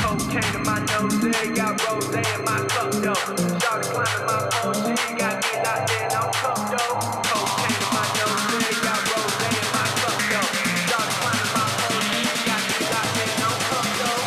Cocaine in my nose, got rose in my cup though. Started climbing my phone, she got me locked in on cup though. Cocaine in my nose, got rose in my cup though. Started climbing my phone, she got me locked in on cup though.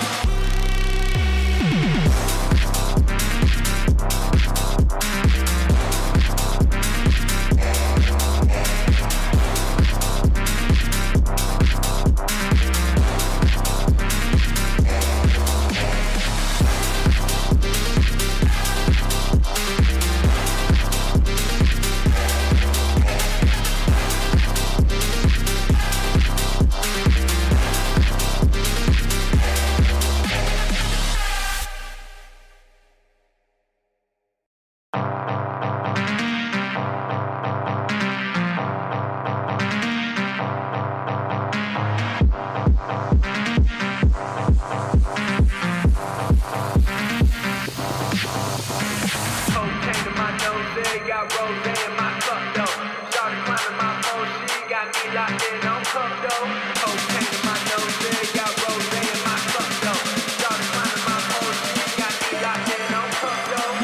Cocaine in my nose, got rose in my cup though. Started climbing my phone, she got me locked in on cup though. Cocaine in my nose, got rose in my cup though. Started climbing my phone, she got me locked in on cup though.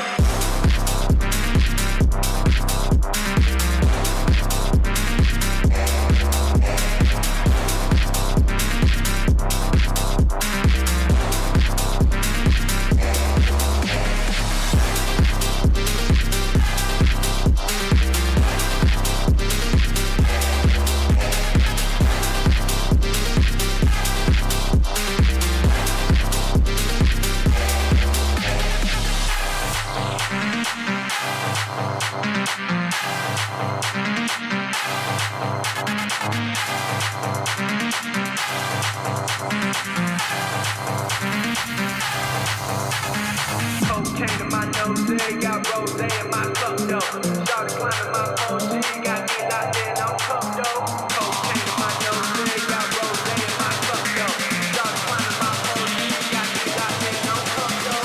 Cocaine in my nose, got rose in my cup though. Started climbing my phone, she got me locked in on cup though. Cocaine in my nose, got rose in my cup though. Started climbing my phone, she got me locked in on cup though.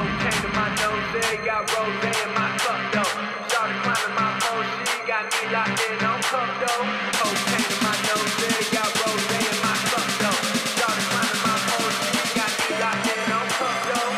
Cocaine in my nose, got rose in my cup though. Started climbing my phone, she got me locked in on cup though. Cocaine in my nose, got rose in my cup though. Started climbing my phone, she got me locked in on cup though.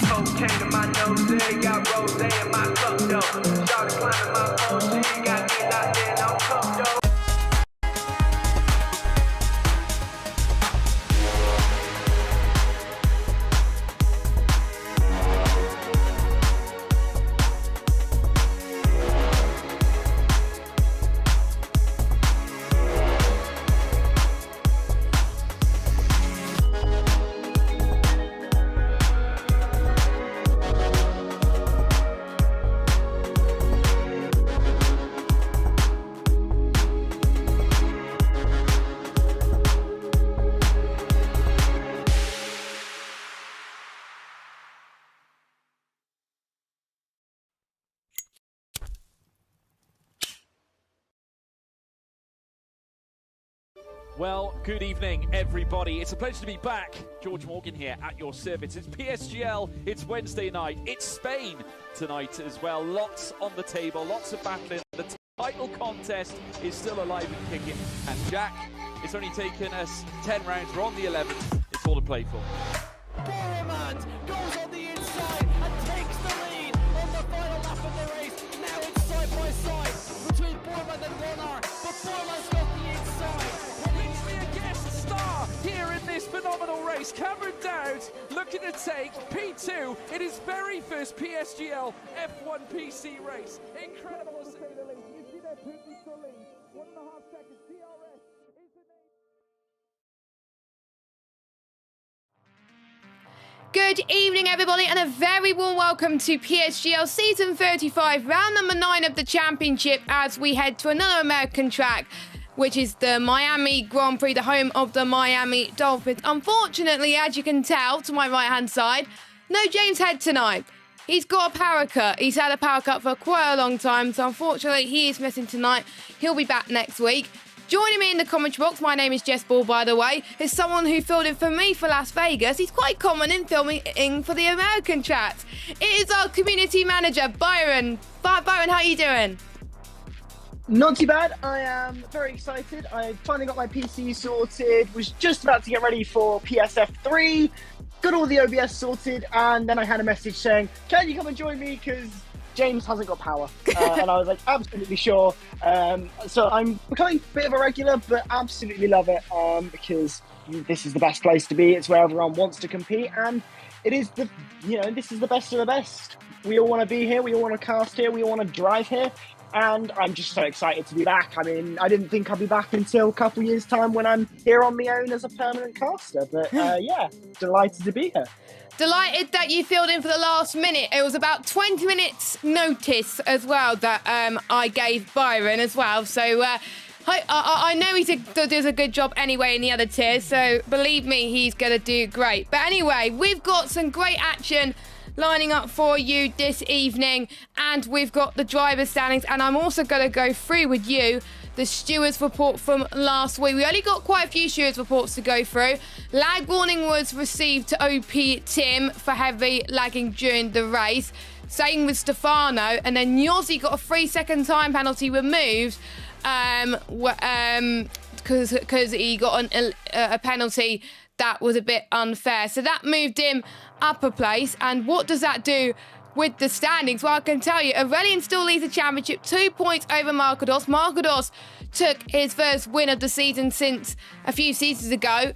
Cocaine in my nose, got rose in my cup though. Started climbing my phone, she got me locked in on cup though. Well, good evening, everybody. It's a pleasure to be back. George Morgan here at your service. It's PSGL, it's Wednesday night, it's Spain tonight as well. Lots on the table, lots of battling. The title contest is still alive and kicking. And Jack, it's only taken us 10 rounds. We're on the 11th. It's all to play for. Boromant goes on the inside and takes the lead on the final lap of the race. Now it's side by side between Boromant and Warner, but Boromant's got the inside. Literally a guest star here in this phenomenal race. Cameron Dowd looking to take P2 in his very first PSGL F1 PC race. Incredible to say the least. You see that Putin to lead. 1.5 seconds. DRS is the name. Good evening, everybody, and a very warm welcome to PSGL Season 35, round number 9 of the championship, as we head to another American track, which is the Miami Grand Prix, the home of the Miami Dolphins. Unfortunately, as you can tell, to my right-hand side, no James Head tonight. He's got a power cut. He's had a power cut for quite a long time, so unfortunately, he is missing tonight. He'll be back next week. Joining me in the commentary box, my name is Jess Ball, by the way, is someone who filled in for me for Las Vegas. He's quite common in filming in for the American tracks. It is our community manager, Byron. Byron, how are you doing? Not too bad. I am very excited. I finally got my PC sorted, was just about to get ready for PSF3, got all the OBS sorted, and then I had a message saying, can you come and join me, because James hasn't got power. And I was like, absolutely sure. So I'm becoming a bit of a regular, but absolutely love it, because this is the best place to be. It's where everyone wants to compete, and it is this is the best of the best. We all want to be here. We all want to cast here. We all want to drive here. And I'm just so excited to be back. I mean, I didn't think I'd be back until a couple of years' time when I'm here on my own as a permanent caster. But yeah, delighted to be here. Delighted that you filled in for the last minute. It was about 20 minutes notice as well that I gave Byron as well. So I know he does a good job anyway in the other tiers. So believe me, he's going to do great. But anyway, we've got some great action lining up for you this evening, and we've got the driver standings, and I'm also going to go through with you the stewards report from last week. We only got quite a few stewards reports to go through. Lag warning was received to OP Tim for heavy lagging during the race. Same with Stefano, and then Yossi got a 3-second time penalty removed because he got a penalty that was a bit unfair. So that moved him up a place. And what does that do with the standings? Well, I can tell you, Aurelian still leads the championship, 2 points over Marcados. Marcados took his first win of the season since a few seasons ago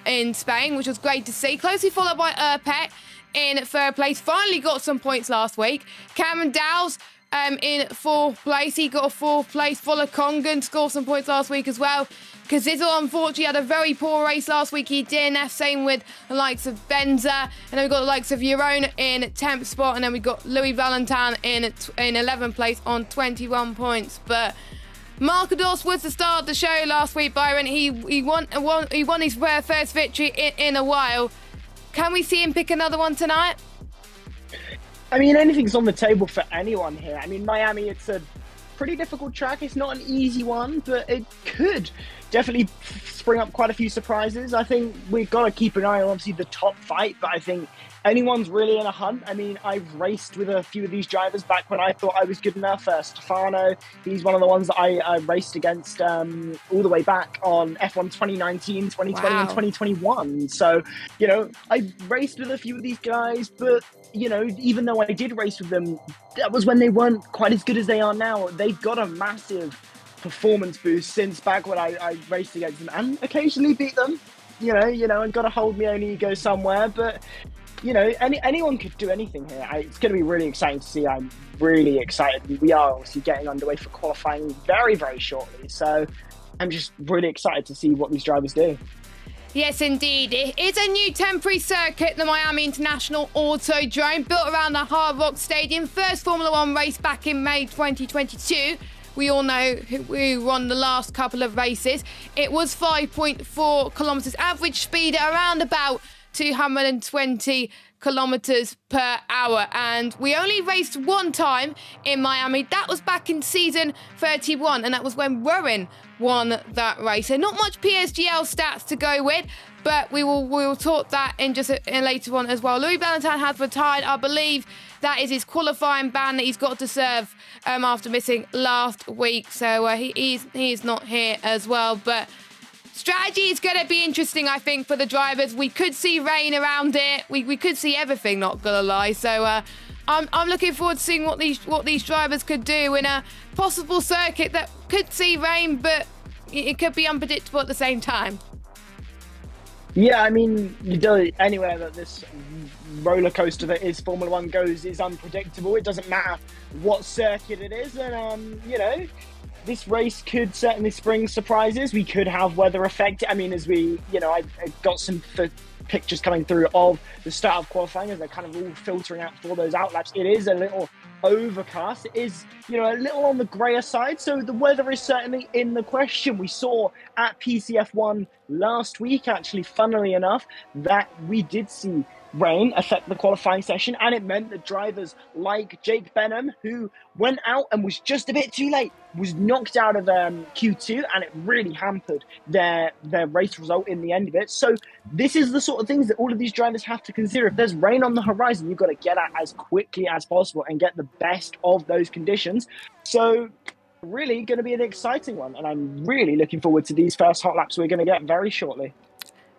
in Spain, which was great to see. Closely followed by Urpet in third place. Finally got some points last week. Cameron Dowles in fourth place. He got a fourth place. Fuller Congan scored some points last week as well. Kazizel, unfortunately, had a very poor race last week. He DNF, same with the likes of Benza. And then we've got the likes of Jerome in 10th spot. And then we've got Louis Valentin in 11th place on 21 points. But Marcados was the star of the show last week, Byron. He won his first victory in a while. Can we see him pick another one tonight? I mean, anything's on the table for anyone here. I mean, Miami, it's a pretty difficult track. It's not an easy one, but it could definitely spring up quite a few surprises. I think we've got to keep an eye on, obviously, the top fight, but I think anyone's really in a hunt. I mean, I've raced with a few of these drivers back when I thought I was good enough. Stefano, he's one of the ones that I raced against all the way back on F1 2019, 2020, and 2021. So, I raced with a few of these guys, but, even though I did race with them, that was when they weren't quite as good as they are now. They've got a massive performance boost since back when I raced against them and occasionally beat them, and got to hold my own ego somewhere. But, anyone could do anything here. It's going to be really exciting to see. I'm really excited. We are obviously getting underway for qualifying very, very shortly. So I'm just really excited to see what these drivers do. Yes, indeed. It is a new temporary circuit, the Miami International Autodrome, built around the Hard Rock Stadium. First Formula One race back in May 2022. We all know who won the last couple of races. It was 5.4 kilometres, average speed at around about 220 kilometers per hour. And we only raced one time in Miami. That was back in season 31, and that was when Rowan won that race. So not much PSGL stats to go with, but we will talk that in just later on as well. Louis Valentine has retired. I believe that is his qualifying ban that he's got to serve after missing last week. So he's not here as well. But strategy is going to be interesting, I think, for the drivers. We could see rain around it. We could see everything, not going to lie. So I'm looking forward to seeing what these drivers could do in a possible circuit that could see rain, but it could be unpredictable at the same time. Yeah, I mean, you do anywhere that this roller coaster that is Formula One goes is unpredictable. It doesn't matter what circuit it is, and this race could certainly spring surprises. We could have weather effect. I mean, as we, I got some pictures coming through of the start of qualifying as they're kind of all filtering out for those outlaps. It is a little overcast. It is, a little on the grayer side. So the weather is certainly in the question. We saw at PCF1 last week, actually, funnily enough, that we did see rain affect the qualifying session, and it meant that drivers like Jake Benham, who went out and was just a bit too late, was knocked out of Q2, and it really hampered their race result in the end of it. So this is the sort of things that all of these drivers have to consider. If there's rain on the horizon, you've got to get out as quickly as possible and get the best of those conditions. So really going to be an exciting one, and I'm really looking forward to these first hot laps we're going to get very shortly.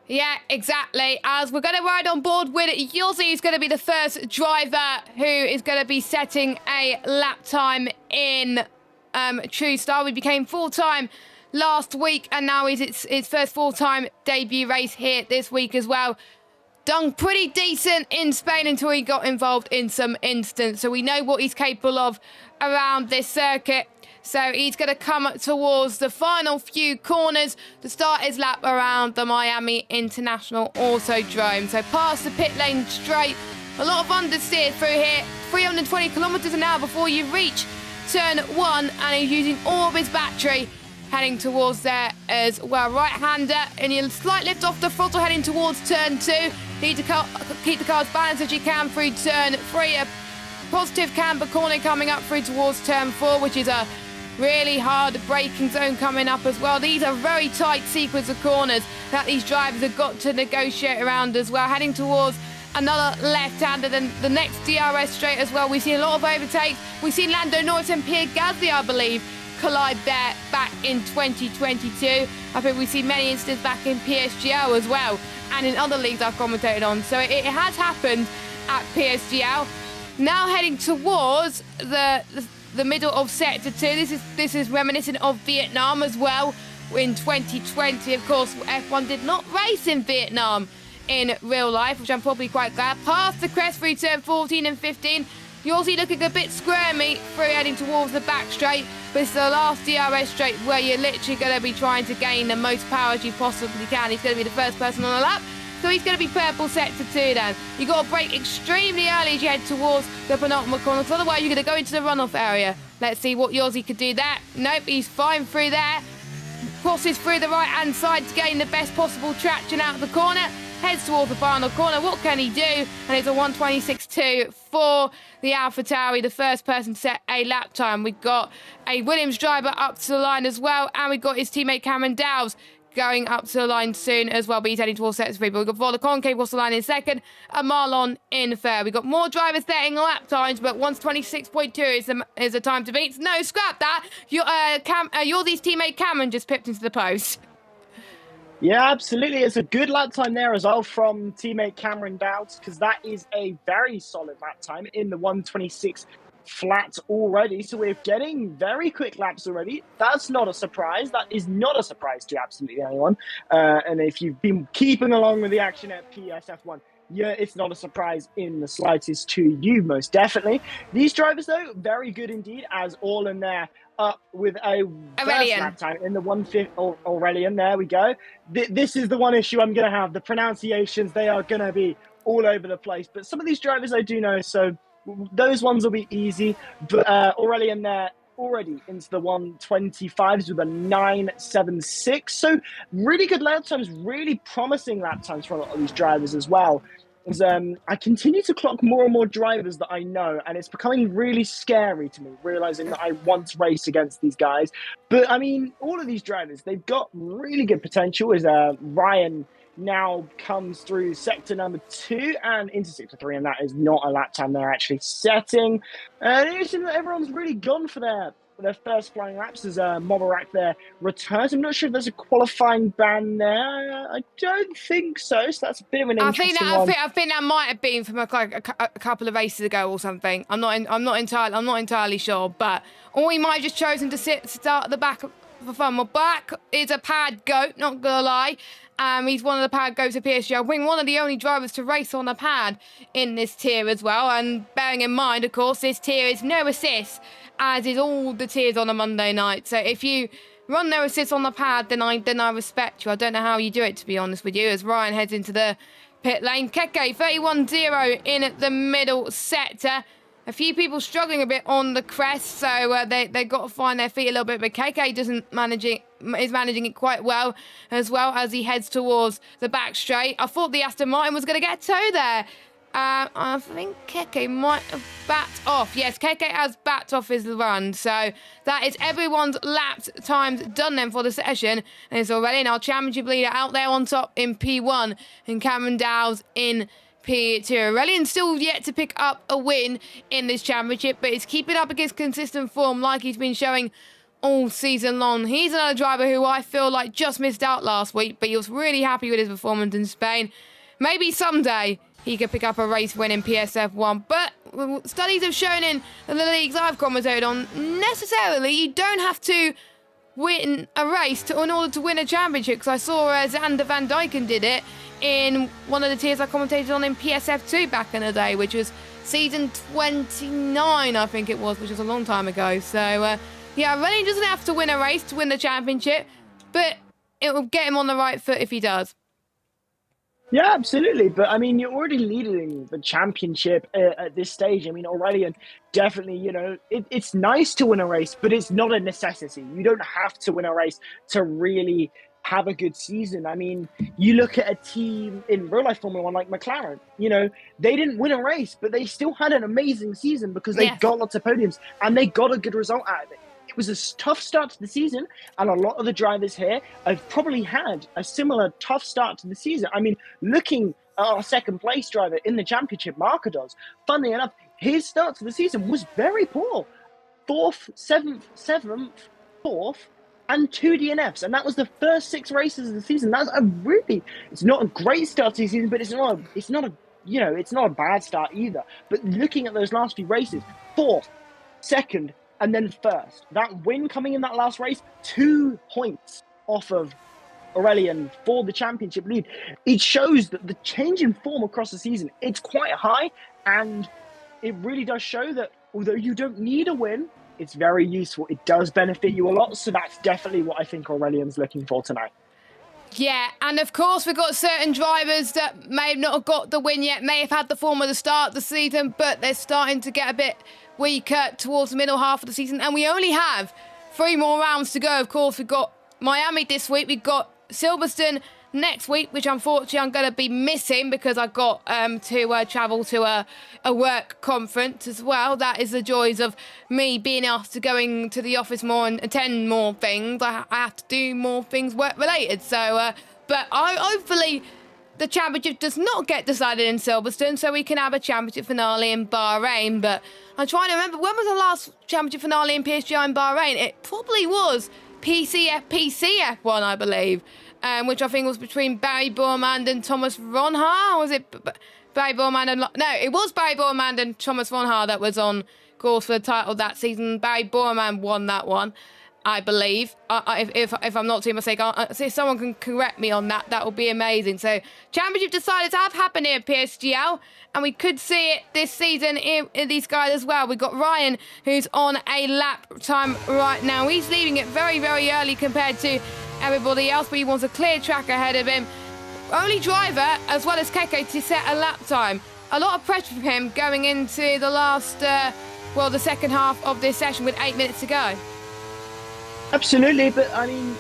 Yeah, exactly. As we're going to ride on board with Yossi, who's going to be the first driver who is going to be setting a lap time in True Star. We became full-time last week, and now is his first full-time debut race here this week as well. Done pretty decent in Spain until he got involved in some incidents, so we know what he's capable of around this circuit. So he's going to come towards the final few corners to start his lap around the Miami International Autodrome. So past the pit lane straight, a lot of understeer through here, 320 kilometers an hour before you reach turn 1, and he's using all of his battery heading towards there as well. Right-hander, and you slight lift off the throttle heading towards turn 2. Need to keep the car as balanced as you can through turn 3. A positive camber corner coming up through towards turn 4, which is a really hard braking zone coming up as well. These are very tight sequence of corners that these drivers have got to negotiate around as well. Heading towards another left-hander, then the next DRS straight as well. We've seen a lot of overtakes. We've seen Lando Norris and Pierre Gasly, I believe, collide there back in 2022. I think we've seen many incidents back in PSGL as well, and in other leagues I've commentated on. So it has happened at PSGL. Now heading towards the middle of Sector 2. This is reminiscent of Vietnam as well. In 2020, of course, F1 did not race in Vietnam in real life, which I'm probably quite glad. Past the crest through turn 14 and 15. You're also looking a bit squirmy through heading towards the back straight, but it's the last DRS straight where you're literally going to be trying to gain the most power as you possibly can. He's going to be the first person on the lap, so he's going to be purple Sector 2 then. You've got to brake extremely early as you head towards the penultimate corner, because otherwise you're going to go into the runoff area. Let's see what Yossi could do there. Nope, he's fine through there. Crosses through the right-hand side to gain the best possible traction out of the corner. Heads towards the final corner. What can he do? And it's a 1:26.2 for the AlphaTauri, the first person to set a lap time. We've got a Williams driver up to the line as well, and we've got his teammate Cameron Dowes going up to the line soon as well, but he's heading towards Sector 3. But we've got Vola Concave across the line in second, and Marlon in third. We've got more drivers setting lap times, but 1:26.2 is the time to beat. No, scrap that. Yossi's teammate Cameron just pipped into the post. Yeah, absolutely. It's a good lap time there as well from teammate Cameron Dowds, because that is a very solid lap time in the 1:26 flat already. So we're getting very quick laps already. That's not a surprise. That is not a surprise to absolutely anyone. And if you've been keeping along with the action at PSF1, yeah, it's not a surprise in the slightest to you, most definitely. These drivers, though, very good indeed, as all in there up with a first lap time in the 1:50. Aurelian, there we go. This is the one issue I'm going to have. The pronunciations, they are going to be all over the place. But some of these drivers I do know, so those ones will be easy. But Aurelian there already into the 125s with a 9.76. So really good lap times, really promising lap times for a lot of these drivers as well. As, I continue to clock more and more drivers that I know, and it's becoming really scary to me, realizing that I once raced against these guys. But I mean, all of these drivers, they've got really good potential. As Ryan now comes through sector number 2 and into sector 3, and that is not a lap time they're actually setting. And it seems that everyone's really gone for their first flying laps as Mobarak there returns. I'm not sure if there's a qualifying ban there. I don't think so. So that's a bit of an interesting one. I think that might have been from a couple of races ago or something. I'm not entirely sure, but or he might have just chosen to start at the back for fun. Well, Black is a pad goat, not gonna lie. He's one of the pad goats of PSGL. I think one of the only drivers to race on a pad in this tier as well. And bearing in mind, of course, this tier is no assist, as is all the tiers on a Monday night. So if you run no assist on the pad, then I respect you. I don't know how you do it, to be honest with you, as Ryan heads into the pit lane. Keke 31-0 in at the middle sector. A few people struggling a bit on the crest, so they got to find their feet a little bit. But KK is managing it quite well as he heads towards the back straight. I thought the Aston Martin was going to get toe there. I think Keke might have backed off. Yes, Keke has backed off his run. So that is everyone's lapped times done then for the session. And it's already in our championship leader out there on top in P1 and Cameron Dow's in P2. Aurelian still yet to pick up a win in this championship, but he's keeping up against consistent form like he's been showing all season long. He's another driver who I feel like just missed out last week, but he was really happy with his performance in Spain. Maybe someday he could pick up a race win in PSF1, but studies have shown in the leagues I've commentated on, necessarily you don't have to win a race in order to win a championship, because I saw Xander Van Dyken did it in one of the tiers I commentated on in PSF2 back in the day, which was season 29, I think it was, which was a long time ago. So, yeah, really doesn't have to win a race to win the championship, but it will get him on the right foot if he does. Yeah, absolutely. But I mean, you're already leading the championship at this stage. I mean, Aurelian, definitely, you know, it's nice to win a race, but it's not a necessity. You don't have to win a race to really have a good season. I mean, you look at a team in real life Formula 1 like McLaren, you know, they didn't win a race, but they still had an amazing season because they got lots of podiums and they got a good result out of it. It was a tough start to the season, and a lot of the drivers here have probably had a similar tough start to the season. I mean, looking at our second place driver in the championship, Marcados, funnily enough, his start to the season was very poor. 4th, 7th, 4th, and 2 DNFs, and that was the first 6 races of the season. That's a really, it's not a great start to the season, but it's not a bad start either. But looking at those last few races, 4th, 2nd, and then 1st. That win coming in that last race, 2 points off of Aurelian for the championship lead. It shows that the change in form across the season, it's quite high, and it really does show that although you don't need a win, it's very useful. It does benefit you a lot, so that's definitely what I think Aurelian's looking for tonight. Yeah, and of course we've got certain drivers that may not have got the win yet, may have had the form at the start of the season, but they're starting to get a bit weaker towards the middle half of the season, and we only have 3 more rounds to go. Of course, we've got Miami this week, we've got Silverstone next week, which unfortunately I'm going to be missing because I've got to travel to a work conference as well. That is the joys of me being asked to going to the office more and attend more things. I have to do more things work related. So, but hopefully the championship does not get decided in Silverstone, so we can have a championship finale in Bahrain. But I'm trying to remember, when was the last championship finale in PSGL in Bahrain? It probably was PCF1, I believe. Which I think was between Barry Bormand and Thomas Ronhaar. Was it Barry Bormand and... No, it was Barry Bormand and Thomas Ronhaar that was on course for the title that season. Barry Bormand won that one, I believe. If I'm not too mistaken, if someone can correct me on that, that would be amazing. So, championship decided to have happened here at PSGL, and we could see it this season in these guys as well. We've got Ryan, who's on a lap time right now. He's leaving it very, very early compared to everybody else, but he wants a clear track ahead of him. Only driver, as well as Keke, to set a lap time. A lot of pressure for him going into the last well, the second half of this session with 8 minutes to go. Absolutely, but I mean,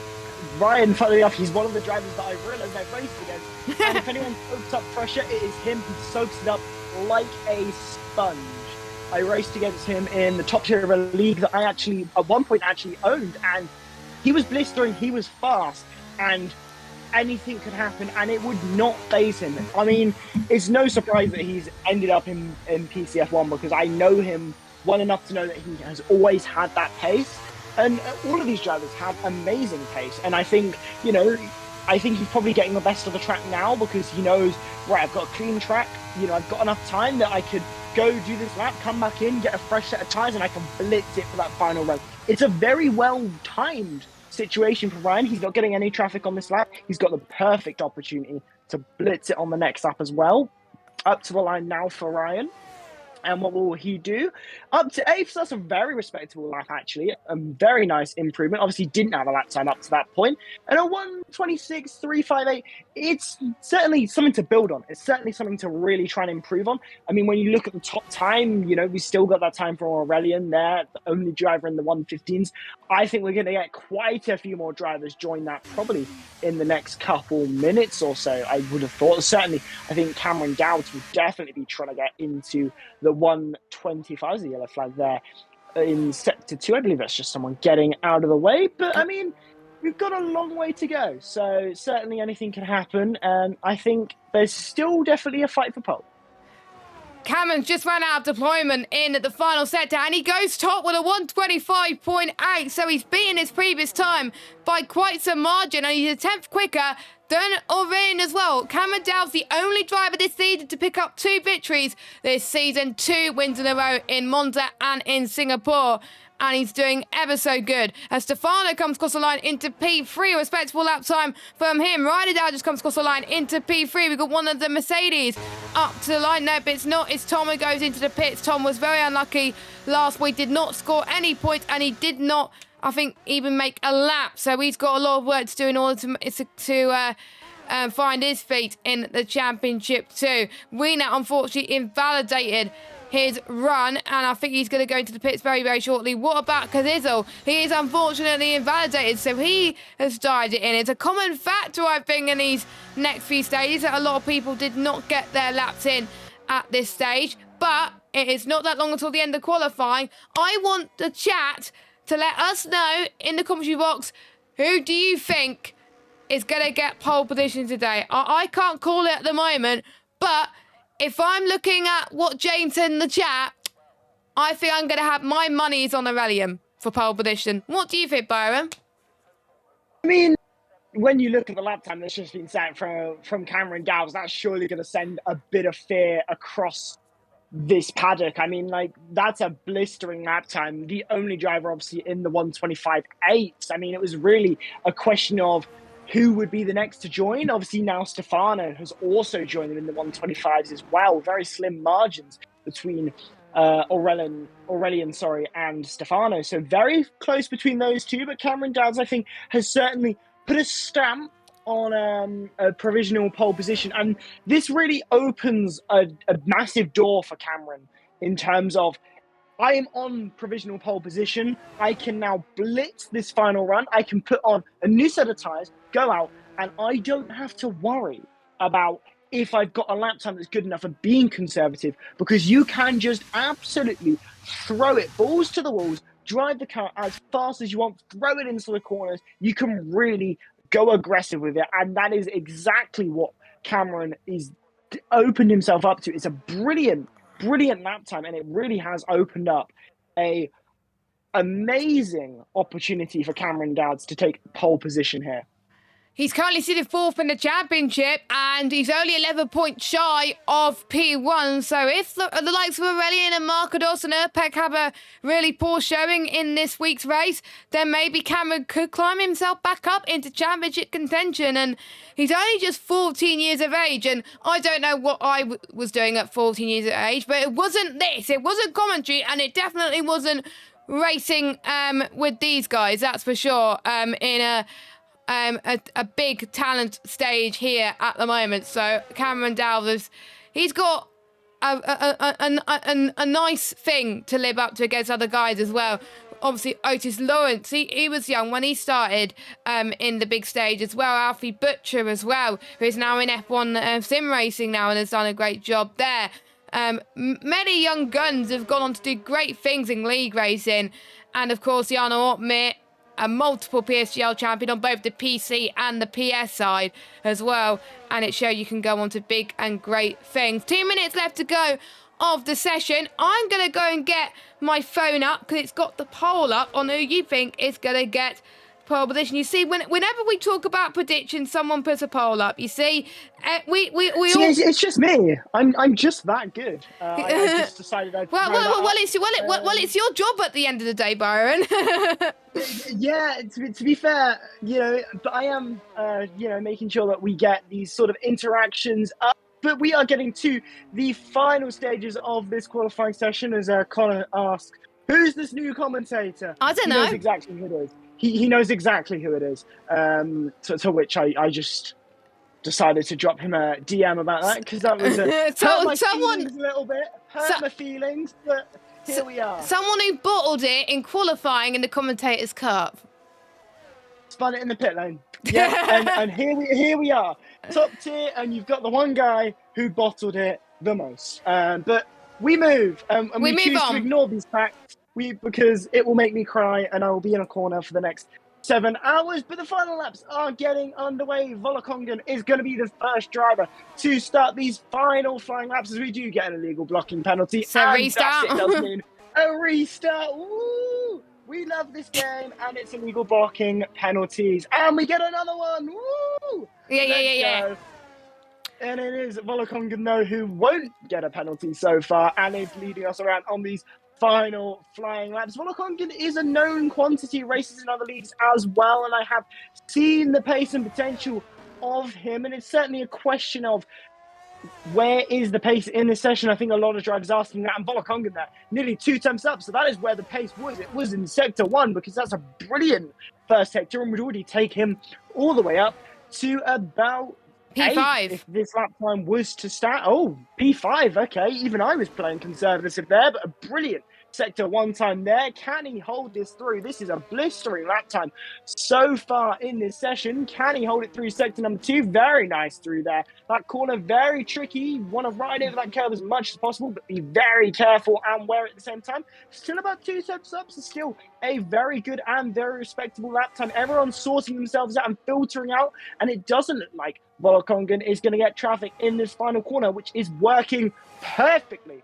Ryan, funnily enough, he's one of the drivers that I realised I've raced against. And if anyone soaks up pressure, it is him who soaks it up like a sponge. I raced against him in the top tier of a league that I actually, at one point, actually owned, and he was blistering, he was fast, and anything could happen, and it would not faze him. I mean, it's no surprise that he's ended up in PCF1 because I know him well enough to know that he has always had that pace. And all of these drivers have amazing pace. And I think, you know, I think he's probably getting the best of the track now because he knows, right, I've got a clean track. You know, I've got enough time that I could go do this lap, come back in, get a fresh set of tyres, and I can blitz it for that final run. It's a very well-timed situation for Ryan. He's not getting any traffic on this lap. He's got the perfect opportunity to blitz it on the next lap as well. Up to the line now for Ryan. And what will he do? Up to 8th, so that's a very respectable lap, actually. A very nice improvement. Obviously, didn't have a lap time up to that point. And a 1:26.358, it's certainly something to build on. It's certainly something to really try and improve on. I mean, when you look at the top time, you know, we still got that time for Aurelian there, the only driver in the 1:15s. I think we're going to get quite a few more drivers join that probably in the next couple minutes or so, I would have thought. Certainly, I think Cameron Dowds will definitely be trying to get into the 1:25, the yellow flag there in sector 2. I believe that's just someone getting out of the way. But, I mean, we've got a long way to go. So certainly anything can happen. And I think there's still definitely a fight for pole. Cameron's just ran out of deployment in the final sector and he goes top with a 1:25.8, so he's beaten his previous time by quite some margin and he's a tenth quicker than Aurelian as well. Cameron Dow's the only driver this season to pick up 2 victories this season, 2 wins in a row in Monza and in Singapore. And he's doing ever so good. As Stefano comes across the line into P3, a respectable lap time from him. Ryder Dow just comes across the line into P3. We've got one of the Mercedes up to the line. No, but it's not. It's Tom who goes into the pits. Tom was very unlucky last week, did not score any points, and he did not, I think, even make a lap. So he's got a lot of work to do in order to find his feet in the championship too. Wiener, unfortunately, invalidated his run, and I think he's going to go into the pits very, very shortly. What about Cazizzo? He is unfortunately invalidated, so he has died it in. It's a common factor, I think, in these next few stages that a lot of people did not get their laps in at this stage, but it is not that long until the end of qualifying. I want the chat to let us know in the commentary box, who do you think is going to get pole position today? I can't call it at the moment, but if I'm looking at what James said in the chat, I think I'm going to have my money on Aurelian for pole position. What do you think, Byron? I mean, when you look at the lap time that's just been set from Cameron Dowds, that's surely going to send a bit of fear across this paddock. I mean, like, that's a blistering lap time. The only driver, obviously, in the 1:25.8. I mean, it was really a question of who would be the next to join. Obviously, now Stefano has also joined them in the 1:25s as well. Very slim margins between Aurelian, and Stefano. So very close between those two. But Cameron Dowds, I think, has certainly put a stamp on a provisional pole position. And this really opens a massive door for Cameron in terms of, I am on provisional pole position. I can now blitz this final run. I can put on a new set of tyres, go out, and I don't have to worry about if I've got a lap time that's good enough and being conservative, because you can just absolutely throw it balls to the walls, drive the car as fast as you want, throw it into the corners. You can really go aggressive with it, and that is exactly what Cameron is opened himself up to. It's a brilliant lap time, and it really has opened up a amazing opportunity for Cameron Dowds to take pole position here. He's currently sitting 4th in the championship, and he's only 11 points shy of P1. So if the likes of Aurelian and Marcados and Erpek have a really poor showing in this week's race, then maybe Cameron could climb himself back up into championship contention. And he's only just 14 years of age, and I don't know what I was doing at 14 years of age, but it wasn't this. It wasn't commentary, and it definitely wasn't racing with these guys, that's for sure, in a big talent stage here at the moment. So Cameron Dowds, he's got a nice thing to live up to against other guys as well. Obviously, Otis Lawrence, he was young when he started in the big stage as well. Alfie Butcher as well, who is now in F1 sim racing now and has done a great job there. Many young guns have gone on to do great things in league racing. And of course, Jarno Opmeer, a multiple PSGL champion on both the PC and the PS side as well. And it shows you can go on to big and great things. 2 minutes left to go of the session. I'm going to go and get my phone up because it's got the poll up on who you think is going to get pole position. You see, whenever we talk about predictions, someone puts a poll up. You see, we See, all... it's just me. I'm just that good. I just decided I'd it's your job at the end of the day, Byron. Yeah, to be fair, but I am, making sure that we get these sort of interactions up. But we are getting to the final stages of this qualifying session as Connor asks, who's this new commentator? I don't know. He knows exactly who it is. He knows exactly who it is. To which I just decided to drop him a DM about that because that was hurt my feelings a little bit. Hurt my feelings, but here we are. Someone who bottled it in qualifying in the Commentators' Cup. Spun it in the pit lane. Yeah, and here we are. Top tier, and you've got the one guy who bottled it the most. But we move, and we choose to ignore these facts because it will make me cry, and I will be in a corner for the next 7 hours. But the final laps are getting underway. Volokongan is going to be the first driver to start these final flying laps as we do get an illegal blocking penalty. So and restart. It does mean a restart. Woo! We love this game, and it's illegal blocking penalties. And we get another one. Woo! Yeah. And it is Volokongan, though, who won't get a penalty so far and is leading us around on these final flying laps. Volokongan is a known quantity, races in other leagues as well, and I have seen the pace and potential of him, and it's certainly a question of where is the pace in this session. I think a lot of drivers asking that, and Volokongan there, nearly 2 temps up, so that is where the pace was. It was in Sector 1, because that's a brilliant first sector, and would already take him all the way up to about P5. 8 if this lap time was to start. Oh, P5, okay. Even I was playing conservative there, but a brilliant Sector 1 time there. Can he hold this through? This is a blistering lap time so far in this session. Can he hold it through Sector number 2? Very nice through there. That corner, very tricky. Want to ride over that curve as much as possible, but be very careful and wear it at the same time. Still about 2 steps up, so still a very good and very respectable lap time. Everyone's sorting themselves out and filtering out, and it doesn't look like Volokongan is going to get traffic in this final corner, which is working perfectly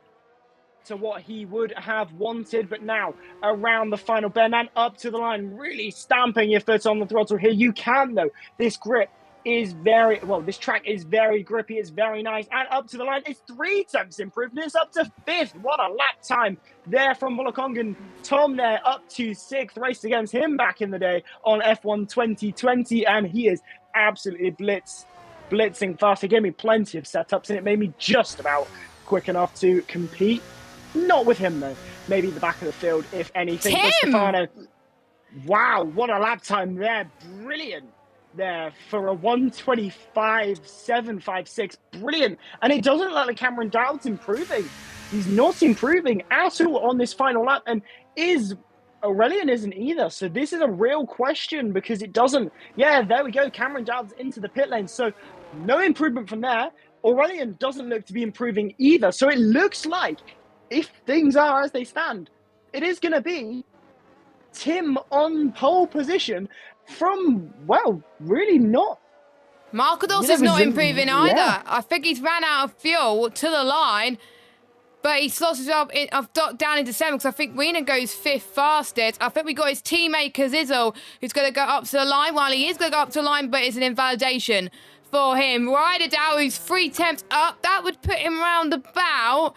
to what he would have wanted. But now around the final bend and up to the line, really stamping your foot on the throttle here. You can, though. This grip is this track is very grippy. It's very nice. And up to the line, it's 3 temps improvement. It's up to 5th. What a lap time there from Volokongan. Tom there up to 6th. Raced against him back in the day on F1 2020. And he is absolutely blitzing fast. It gave me plenty of setups, and it made me just about quick enough to compete. Not with him, though. Maybe the back of the field, if anything. But Stefano, wow, what a lap time there. Brilliant there for a 1:25.756. Brilliant. And it doesn't look like Cameron Dowd's improving. He's not improving at all on this final lap. And Aurelian isn't either. So this is a real question because it doesn't. Yeah, there we go. Cameron Dowd's into the pit lane. So no improvement from there. Aurelian doesn't look to be improving either. So it looks like, if things are as they stand, it is going to be Tim on pole position from, really not. Marcos is not improving either. Yeah. I think he's ran out of fuel to the line, but he slots himself down into 7th because I think Wiener goes 5th fastest. I think we got his teammate Kazizel who's going to go up to the line. While he is going to go up to the line, but it's an invalidation for him. Ryder Dow, who's 3 temps up, that would put him around about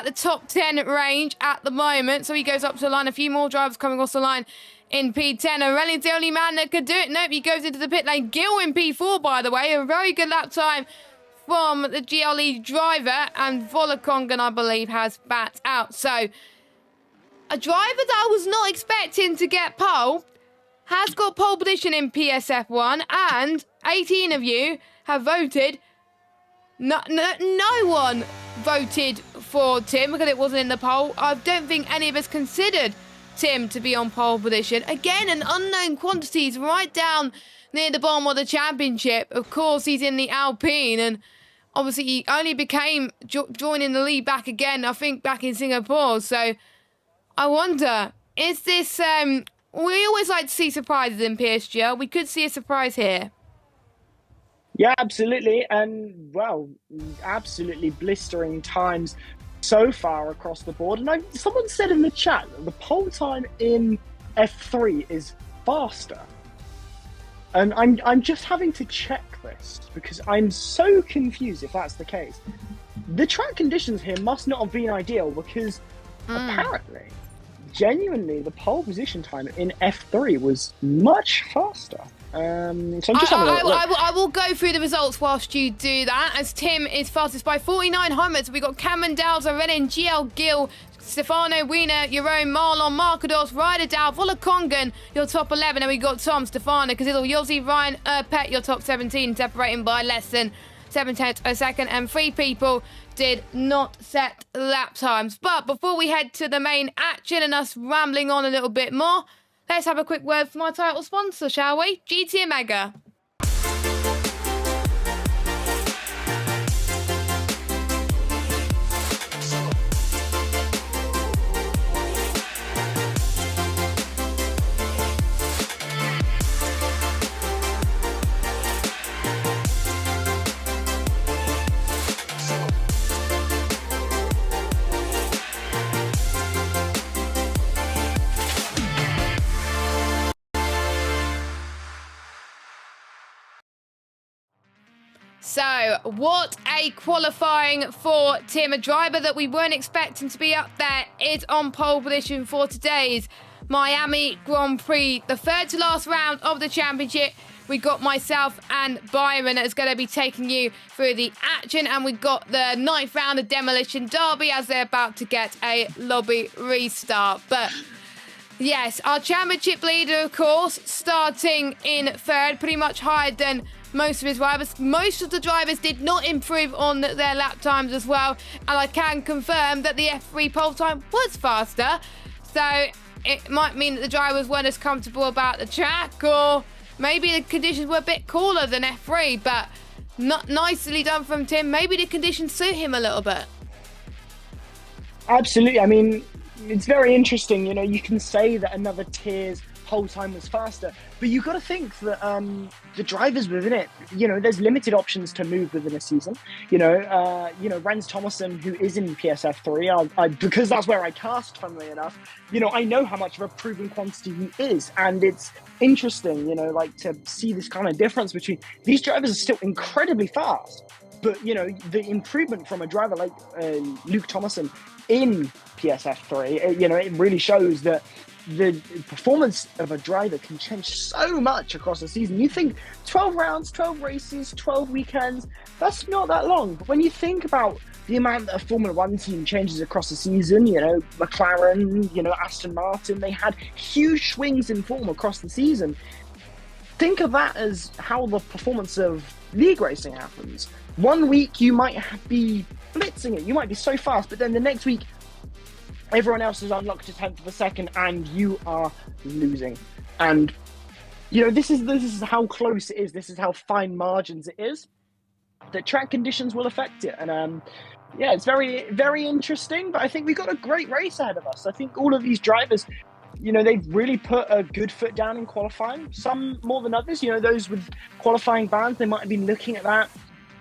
the top 10 range at the moment. So he goes up to the line. A few more drivers coming off the line in P10. Aurelian's the only man that could do it. Nope, he goes into the pit lane. Gil in P4, by the way. A very good lap time from the GLE driver. And Volokongan, I believe, has backed out. So a driver that I was not expecting to get pole has got pole position in PSF1, and 18 of you have voted. No one voted for Tim because it wasn't in the poll. I don't think any of us considered Tim to be on pole position. Again, an unknown quantities right down near the bottom of the championship. Of course, he's in the Alpine, and obviously he only became joining the lead back again, I think, back in Singapore. So I wonder, is this... we always like to see surprises in PSGL. We could see a surprise here. Yeah, absolutely. And, well, absolutely blistering times so far across the board. And someone said in the chat that the pole time in F3 is faster. And I'm just having to check this because I'm so confused if that's the case. The track conditions here must not have been ideal because apparently, genuinely, the pole position time in F3 was much faster. So I'm just having a look. I will go through the results whilst you do that, as Tim is fastest by 49 hundredths. We've got Cameron Dowles, Arenin, GL Gill, Stefano Wiener, Jerome Marlon, Marcados, Ryder Dow, Volakongan, your top 11. And we got Tom, Stefano, Kazil, Yossi, Ryan, Pet, your top 17, separating by less than 7/10 a second. And 3 people did not set lap times. But before we head to the main action and us rambling on a little bit more, let's have a quick word from our title sponsor, shall we? GT Omega. So, what a qualifying for Tim. A driver that we weren't expecting to be up there is on pole position for today's Miami Grand Prix. The third to last round of the championship. We got myself and Byron that's going to be taking you through the action. And we got the 9th round of Demolition Derby as they're about to get a lobby restart. But yes, our championship leader, of course, starting in third, pretty much higher than most of his drivers. Most of the drivers did not improve on their lap times as well. And I can confirm that the F3 pole time was faster. So it might mean that the drivers weren't as comfortable about the track, or maybe the conditions were a bit cooler than F3, but not nicely done from Tim. Maybe the conditions suit him a little bit. Absolutely. I mean, it's very interesting. You know, you can say that another tier's pole time was faster, but you've got to think that the drivers within it, you know, there's limited options to move within a season. Rens Thomason, who is in PSF3, because that's where I cast, funnily enough, you know, I know how much of a proven quantity he is, and it's interesting, you know, like to see this kind of difference between these drivers are still incredibly fast, but, you know, the improvement from a driver like Luke Thomason in PSF3, you know, it really shows that the performance of a driver can change so much across a season. You think 12 rounds, 12 races, 12 weekends, that's not that long. But when you think about the amount that a Formula One team changes across the season, you know, McLaren, you know, Aston Martin, they had huge swings in form across the season. Think of that as how the performance of league racing happens. One week you might be blitzing it, you might be so fast, but then the next week everyone else is unlocked to 10th of a second and you are losing. And, you know, this is how close it is. This is how fine margins it is. The track conditions will affect it. And, yeah, it's very, very interesting. But I think we've got a great race ahead of us. I think all of these drivers, you know, they've really put a good foot down in qualifying. Some more than others. You know, those with qualifying bans, they might have been looking at that.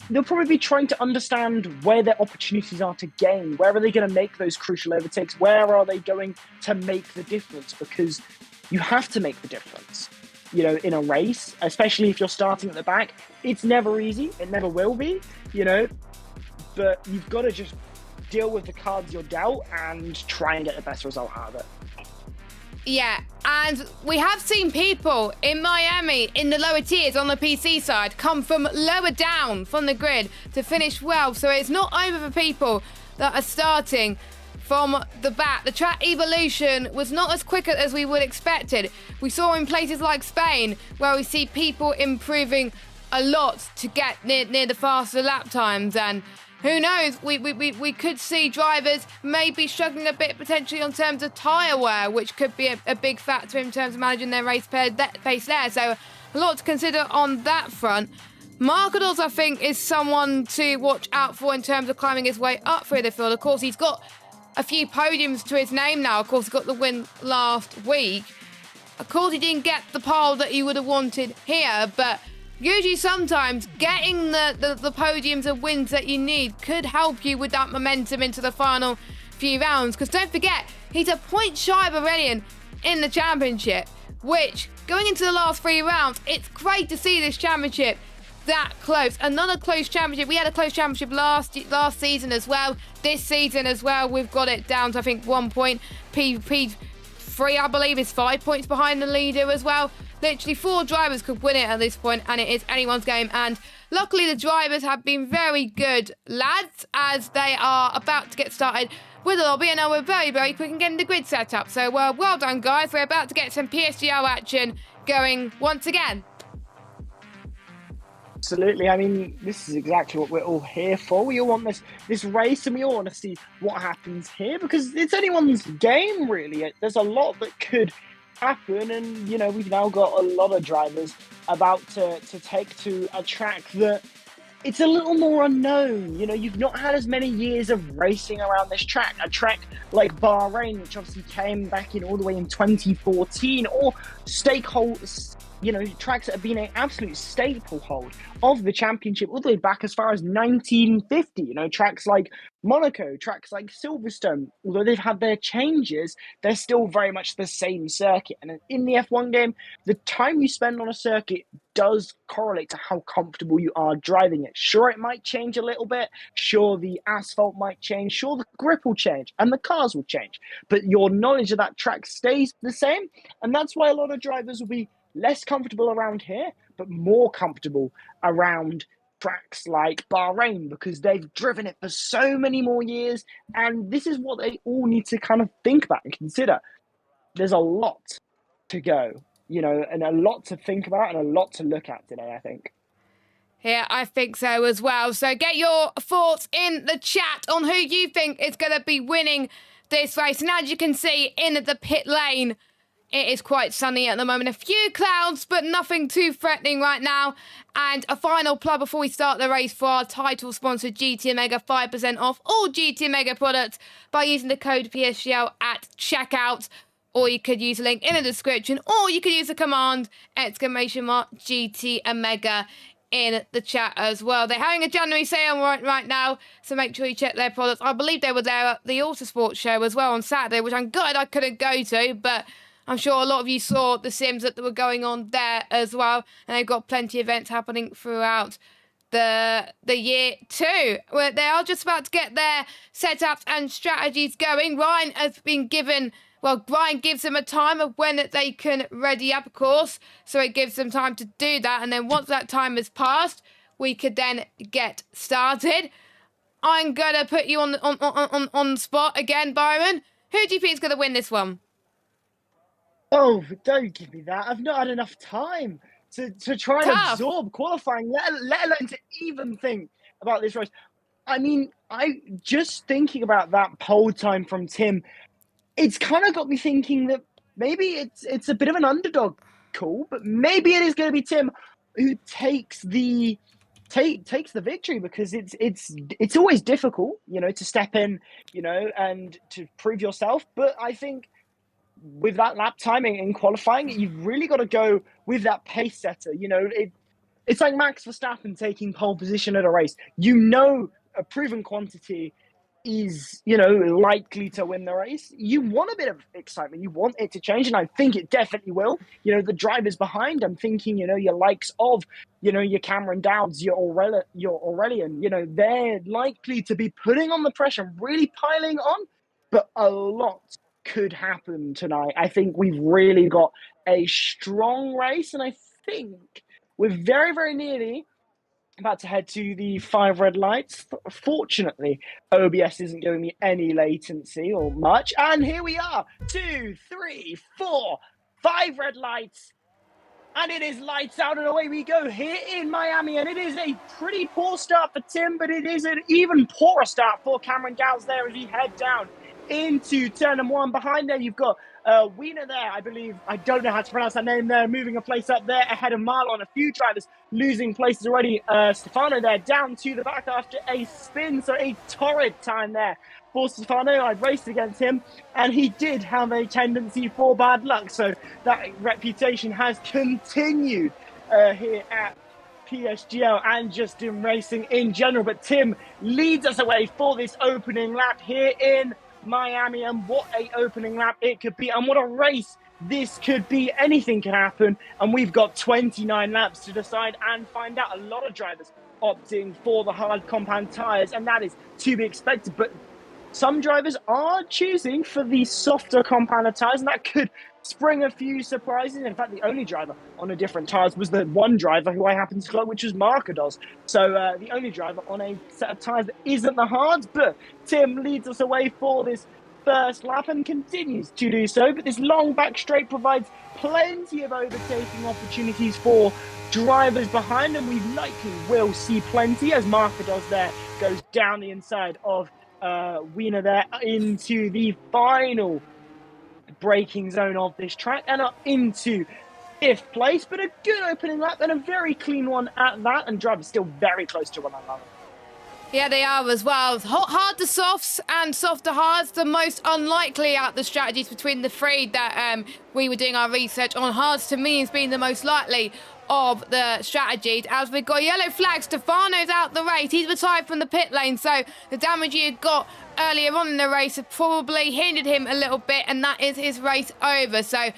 They'll probably be trying to understand where their opportunities are to gain. Where are they going to make those crucial overtakes? Where are they going to make the difference? Because you have to make the difference, you know, in a race, especially if you're starting at the back. It's never easy. It never will be, you know, but you've got to just deal with the cards you're dealt and try and get the best result out of it. Yeah, and we have seen people in Miami in the lower tiers on the PC side come from lower down from the grid to finish well. So it's not over for people that are starting from the back. The track evolution was not as quick as we would expected. We saw in places like Spain where we see people improving a lot to get near the faster lap times. And who knows? We could see drivers maybe struggling a bit potentially on terms of tyre wear, which could be a big factor in terms of managing their race pace there. So a lot to consider on that front. Markadors, I think, is someone to watch out for in terms of climbing his way up through the field. Of course, he's got a few podiums to his name now. Of course, he got the win last week. Of course, he didn't get the pole that he would have wanted here, but usually sometimes getting the podiums and wins that you need could help you with that momentum into the final few rounds. Because don't forget, he's a point shy of Aurelian in the championship, which, going into the last 3 rounds, it's great to see this championship that close. Another close championship. We had a close championship last season as well. This season as well, we've got it down to, I think, 1 point. P3, I believe, is 5 points behind the leader as well. Literally 4 drivers could win it at this point, and it is anyone's game. And luckily, the drivers have been very good lads as they are about to get started with the lobby, and now we're very, very quick in getting the grid set up. So, well done, guys. We're about to get some PSGL action going once again. Absolutely. I mean, this is exactly what we're all here for. We all want this race, and we all want to see what happens here because it's anyone's game, really. There's a lot that could happen, and we've now got a lot of drivers about to take to a track that it's a little more unknown. You've not had as many years of racing around this track. A track like Bahrain, which obviously came back in all the way in 2014, or stakeholders. Tracks that have been an absolute staple hold of the championship all the way back as far as 1950. Tracks like Monaco, tracks like Silverstone, although they've had their changes, they're still very much the same circuit. And in the F1 game, the time you spend on a circuit does correlate to how comfortable you are driving it. Sure, it might change a little bit. Sure, the asphalt might change. Sure, the grip will change and the cars will change. But your knowledge of that track stays the same. And that's why a lot of drivers will be less comfortable around here, but more comfortable around tracks like Bahrain because they've driven it for so many more years. And this is what they all need to kind of think about and consider. There's a lot to go, and a lot to think about and a lot to look at today, I think. Yeah, I think so as well. So get your thoughts in the chat on who you think is going to be winning this race. And as you can see in the pit lane, it is quite sunny at the moment. A few clouds, but nothing too threatening right now. And a final plug before we start the race for our title sponsor, GT Omega. 5% off all GT Omega products by using the code PSGL at checkout. Or you could use a link in the description. Or you could use the command !GT Omega in the chat as well. They're having a January sale right now, so make sure you check their products. I believe they were there at the Autosport show as well on Saturday, which I'm glad I couldn't go to, but I'm sure a lot of you saw the sims that were going on there as well, and they've got plenty of events happening throughout the year too. Where they are just about to get their setups and strategies going. Ryan has been given, Ryan gives them a time of when they can ready up, of course, so it gives them time to do that, and then once that time has passed, we could then get started. I'm gonna put you on the spot again, Byron. Who do you think is gonna win this one? Oh, don't give me that. I've not had enough time to try and absorb qualifying, let alone to even think about this race. I mean, I just thinking about that pole time from Tim, it's kind of got me thinking that maybe it's a bit of an underdog call, but maybe it is going to be Tim who takes the victory because it's always difficult, to step in, and to prove yourself. But I think with that lap timing in qualifying, you've really got to go with that pace setter. It's like Max Verstappen taking pole position at a race. A proven quantity is, likely to win the race. You want a bit of excitement. You want it to change, and I think it definitely will. The drivers behind, I'm thinking, your likes of, your Cameron Dowds, your Aurelian, they're likely to be putting on the pressure, really piling on, but a lot could happen tonight. I think we've really got a strong race, and I think we're very, very nearly about to head to the 5 red lights. Fortunately, OBS isn't giving me any latency or much, and here we are. 2, 3, 4, 5 red lights. And it is lights out and away we go here in Miami. And it is a pretty poor start for Tim, but it is an even poorer start for Cameron Downs there as he head down into turn number 1. Behind there, you've got Wiener there, I believe. I don't know how to pronounce that name there. Moving a place up there ahead of Marlon. A few drivers losing places already. Stefano there down to the back after a spin. So a torrid time there for Stefano. I raced against him, and he did have a tendency for bad luck. So that reputation has continued here at PSGL and just in racing in general. But Tim leads us away for this opening lap here in Miami, and what a opening lap it could be, and what a race this could be. Anything can happen, and we've got 29 laps to decide and find out. A lot of drivers opting for the hard compound tyres, and that is to be expected, but some drivers are choosing for the softer compound tyres, and that could spring a few surprises. In fact, the only driver on a different tyres was the one driver who I happened to clock, which was Markados. So the only driver on a set of tyres that isn't the hards. But Tim leads us away for this first lap and continues to do so. But this long back straight provides plenty of overtaking opportunities for drivers behind, and we likely will see plenty as Markados there goes down the inside of Wiener there into the final braking zone of this track and up into 5th place. But a good opening lap and a very clean one at that, and drivers still very close to one another. Yeah, they are as well. Hard to softs and soft to hards. The most unlikely out the strategies between the three that we were doing our research on. Hards to me has been the most likely of the strategies. As we've got yellow flag, Stefano's out the race. He's retired from the pit lane, so the damage he had got earlier on in the race had probably hindered him a little bit, and that is his race over. So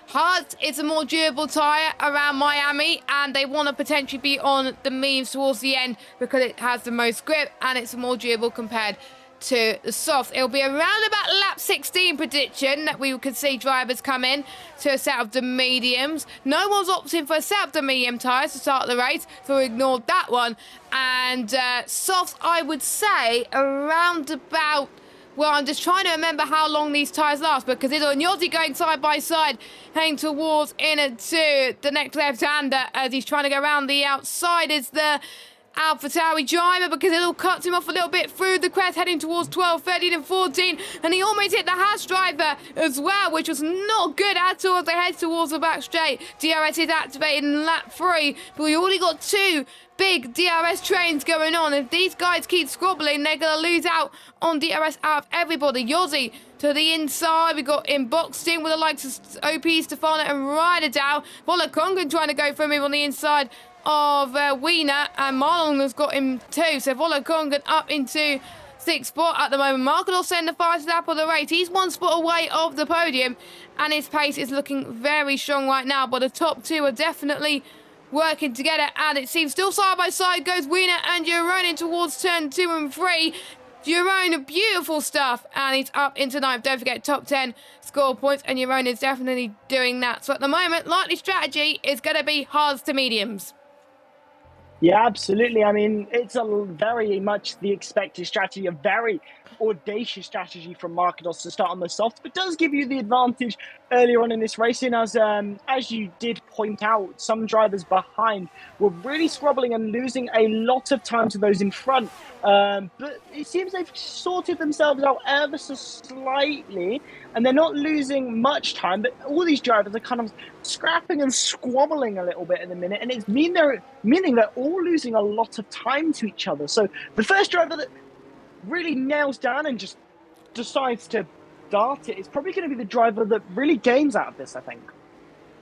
Hards is a more durable tyre around Miami, and they want to potentially be on the mediums towards the end because it has the most grip and it's more durable compared to the soft. It'll be around about lap 16 prediction that we could see drivers come in to a set of the mediums. No one's opting for a set of the medium tyres to start the race, so we ignored that one. And soft, I would say, around about... Well, I'm just trying to remember how long these tyres last, because Idol and Yossi going side by side, heading towards into the next left-hander as he's trying to go around the outside. Is the AlphaTauri driver, because it all cuts him off a little bit through the crest, heading towards 12, 13 and 14, and he almost hit the Haas driver as well, which was not good at all as they head towards the back straight. DRS is activated in lap 3, but we already got 2 big DRS trains going on. If these guys keep squabbling, they're going to lose out on DRS out of everybody. Yossi to the inside. We got him boxed in with the likes of OP, Stefano and Ryder down. Volakongan trying to go for him on the inside of Wiener, and Marlon has got him too. So Volakongan up into 6th spot at the moment. Markados in the fastest lap of the race. He's 1 spot away of the podium, and his pace is looking very strong right now. But the top 2 are definitely working together, and it seems still side by side goes Wiener and Jeroen towards turn 2 and 3. Jeroen, beautiful stuff, and he's up into 9th. Don't forget, top 10 score points, and Jeroen is definitely doing that. So at the moment, likely strategy is going to be hards to mediums. Yeah, absolutely. I mean, it's a very much the expected strategy, a very audacious strategy from Markados to start on the soft, but does give you the advantage earlier on in this racing. As you did point out, some drivers behind were really scrubbling and losing a lot of time to those in front. But it seems they've sorted themselves out ever so slightly, and they're not losing much time, but all these drivers are kind of scrapping and squabbling a little bit in the minute, and it's meaning they're all losing a lot of time to each other. So the first driver that really nails down and just decides to dart it is probably going to be the driver that really gains out of this, I think.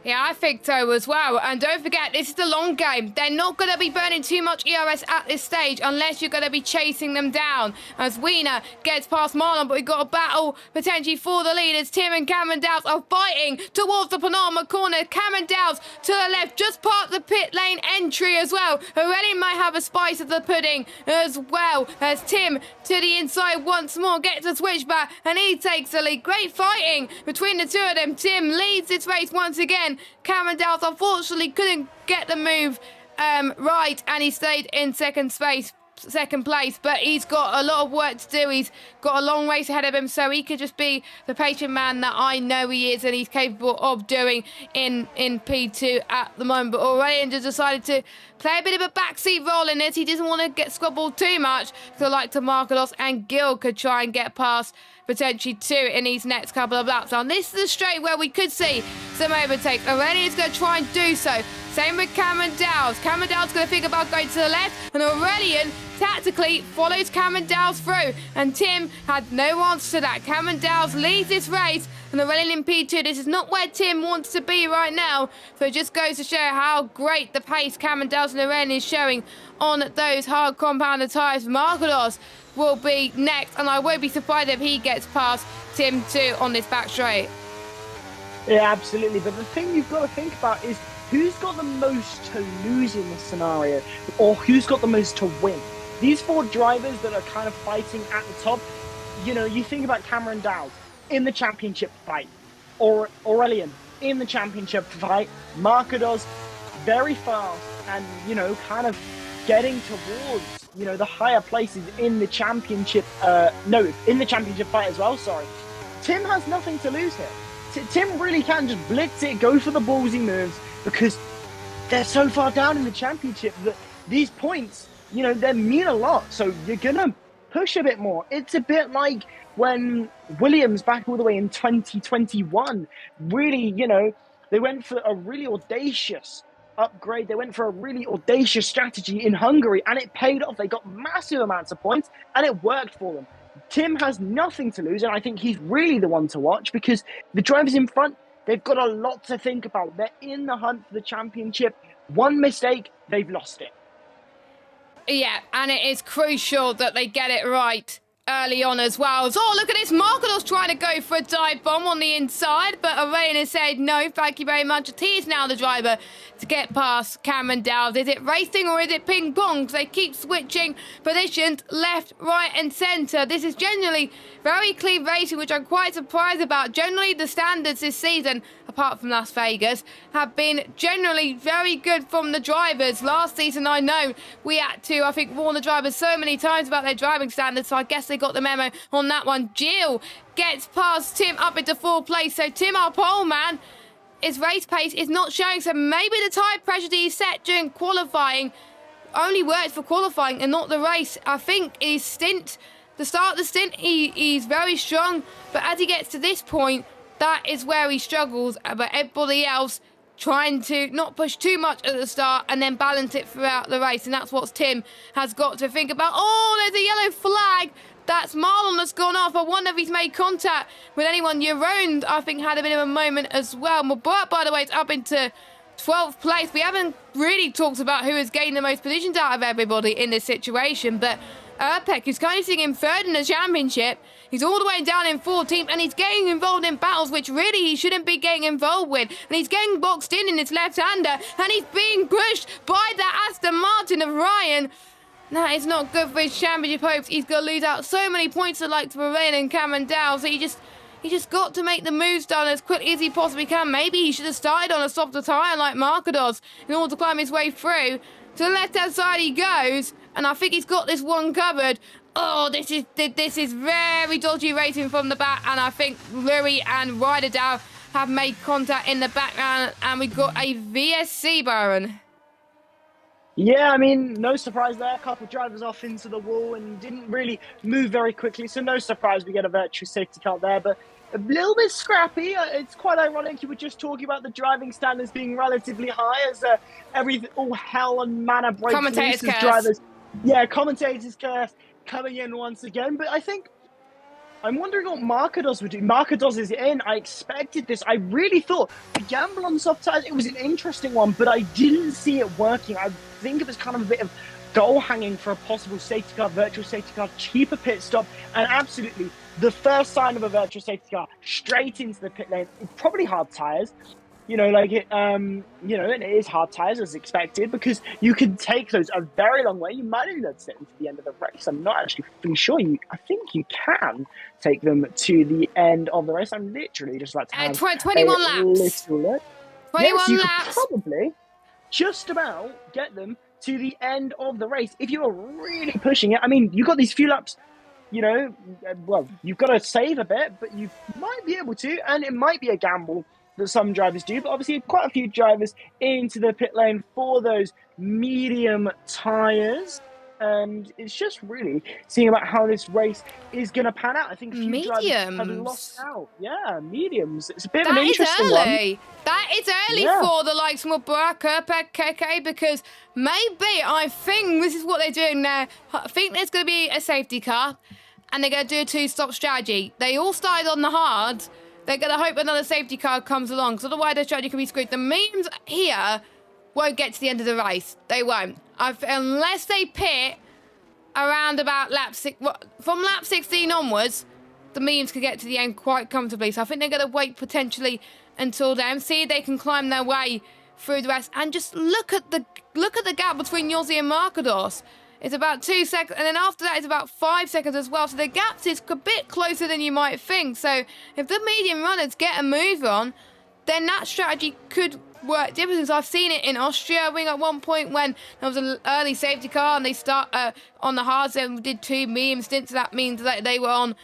Yeah, I think so as well. And don't forget, this is the long game. They're not going to be burning too much ERS at this stage unless you're going to be chasing them down. As Wiener gets past Marlon, but we've got a battle potentially for the leaders. Tim and Cameron Dowds are fighting towards the penultimate corner. Cameron Dowds to the left, just past the pit lane entry as well. Aurelian might have a spice of the pudding as well. As Tim to the inside once more, gets a switchback, and he takes the lead. Great fighting between the 2 of them. Tim leads this race once again. Cameron Dowds unfortunately couldn't get the move right, and he stayed in 2nd space. second place, but he's got a lot of work to do. He's got a long race ahead of him, so he could just be the patient man that I know he is and he's capable of doing in P2 at the moment. But Aurelian just decided to play a bit of a backseat role in this. He doesn't want to get squabbled too much, so like Markelos and Gil could try and get past potentially 2 in these next couple of laps. Now, this is a straight where we could see some overtakes. Aurelian's going to try and do so. Same with Cameron Dowles. Cameron Dowles going to think about going to the left, and Aurelian tactically follows Cameron Dowles through, and Tim had no answer to that. Cameron Dowles leads this race, and Aurelian in P2. This is not where Tim wants to be right now, so it just goes to show how great the pace Cameron Dowles and Aurelian is showing on those hard compounded tyres. Markelos will be next, and I won't be surprised if he gets past Tim too on this back straight. Yeah, absolutely. But the thing you've got to think about is who's got the most to lose in this scenario, or who's got the most to win. These 4 drivers that are kind of fighting at the top, you know, you think about Cameron Dowles in the championship fight, or Aurelian in the championship fight, Markedos very fast and, you know, kind of getting towards, you know, the higher places in the championship, in the championship fight as well, sorry. Tim has nothing to lose here. Tim really can just blitz it, go for the ballsy moves, because they're so far down in the championship that these points, you know, they mean a lot. So you're going to push a bit more. It's a bit like when Williams, back all the way in 2021, really, you know, they went for a really audacious upgrade. They went for a really audacious strategy in Hungary, and it paid off. They got massive amounts of points, and it worked for them. Tim has nothing to lose, and I think he's really the one to watch, because the drivers in front, they've got a lot to think about. They're in the hunt for the championship. One mistake, they've lost it. Yeah, and it is crucial that they get it right early on as well. So, look at this. Markelos trying to go for a dive bomb on the inside, but Aurelian has said, no, thank you very much. He is now the driver to get past Cameron Dowles. Is it racing or is it ping pong? They keep switching positions left, right and centre. This is generally very clean racing, which I'm quite surprised about. Generally, the standards this season, apart from Las Vegas, have been generally very good from the drivers. Last season, I know we had to, I think, warn the drivers so many times about their driving standards, so I guess they got the memo on that one. Jill gets past Tim up into 4th place, so Tim, our pole man, his race pace is not showing, so maybe the tyre pressure that he set during qualifying only worked for qualifying and not the race. I think his stint, the start of the stint, he's very strong, but as he gets to this point, that is where he struggles. But everybody else trying to not push too much at the start and then balance it throughout the race, and that's what Tim has got to think about. Oh, there's a yellow flag. That's Marlon that's gone off. I wonder if he's made contact with anyone. Jeroen, I think, had a bit of a moment as well. Mabart, by the way, is up into 12th place. We haven't really talked about who has gained the most positions out of everybody in this situation, but Erpek is kind of sitting in 3rd in the championship. He's all the way down in 14th, and he's getting involved in battles which really he shouldn't be getting involved with. And he's getting boxed in his left-hander, and he's being pushed by the Aston Martin of Ryan. That is not good for his championship hopes. He's going to lose out so many points to like Aurelian and Cameron Dowles. So he just got to make the moves done as quickly as he possibly can. Maybe he should have started on a softer tyre like Markedos in order to climb his way through. To the left-hand side he goes, and I think he's got this one covered. Oh, this is very dodgy racing from the back, and I think Louis and Ryder have made contact in the background, and we've got a VSC, Byron. Yeah, I mean, no surprise there. A couple of drivers off into the wall and didn't really move very quickly, so no surprise we get a virtual safety car there, but a little bit scrappy. It's quite ironic. You were just talking about the driving standards being relatively high as everything, all hell and manna breaks Commentators loose as curse. drivers. Yeah, commentators curse coming in once again, but I think I'm wondering what Markedos would do. Markedos is in. I expected this. I really thought the gamble on soft tyres, it was an interesting one, but I didn't see it working. I think it was kind of a bit of goal hanging for a possible safety car, virtual safety car, cheaper pit stop, and absolutely the first sign of a virtual safety car straight into the pit lane. Probably hard tyres. You know, like it, you know, and it is hard tyres as expected, because you can take those a very long way. You might even get to the end of the race. I'm not actually fully sure. I think you can take them to the end of the race. I'm literally just like to have 21 laps. Little look. 21 yes, you laps. could probably just about get them to the end of the race. If you are really pushing it, I mean, you've got these few laps, you know, well, you've got to save a bit, but you might be able to, and it might be a gamble that some drivers do, but obviously quite a few drivers into the pit lane for those medium tyres. And it's just really seeing about how this race is going to pan out. I think a few drivers have lost out. Yeah, mediums. It's a bit of an interesting one. That is early for the likes of Mubaraka, Keke, because maybe, I think this is what they're doing now. I think there's going to be a safety car, and they're going to do a two-stop strategy. They all started on the hard. They're going to hope another safety car comes along, because otherwise their strategy can be screwed. The mediums here won't get to the end of the race. They won't. Unless they pit around about from lap 16 onwards, the mediums could get to the end quite comfortably. So I think they're going to wait potentially until then, see if they can climb their way through the rest, and just look at the gap between Yossi and Marcados. It's about 2 seconds, and then after that it's about 5 seconds as well. So the gap is a bit closer than you might think. So if the medium runners get a move on, then that strategy could work different. I've seen it in Austria. I think at one point when there was an early safety car and they start on the hards and did 2 medium stints. That means that they were on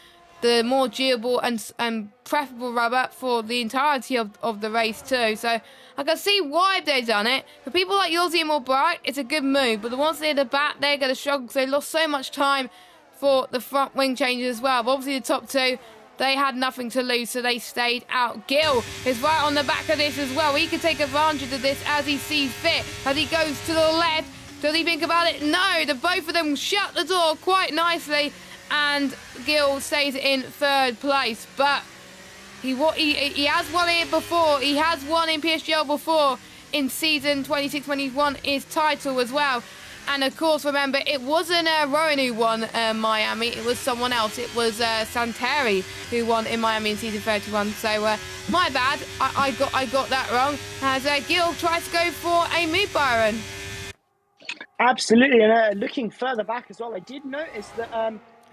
the more durable and preferable rubber for the entirety of the race too. So I can see why they've done it. For people like Yossi and Mubarak, it's a good move. But the ones near the back, they're going to struggle because they lost so much time for the front wing changes as well. But obviously the top 2, they had nothing to lose, so they stayed out. Gil is right on the back of this as well. He can take advantage of this as he sees fit. As he goes to the left, does he think about it? No, both of them shut the door quite nicely, and Gil stays in 3rd place. But he has won it before. He has won in PSGL before in season 26 when he won his title as well. And of course, remember, it wasn't Rowan who won Miami. It was someone else. It was Santeri who won in Miami in season 31. So my bad. I got that wrong. As Gil tries to go for a move, Byron. Absolutely. And looking further back as well, I did notice that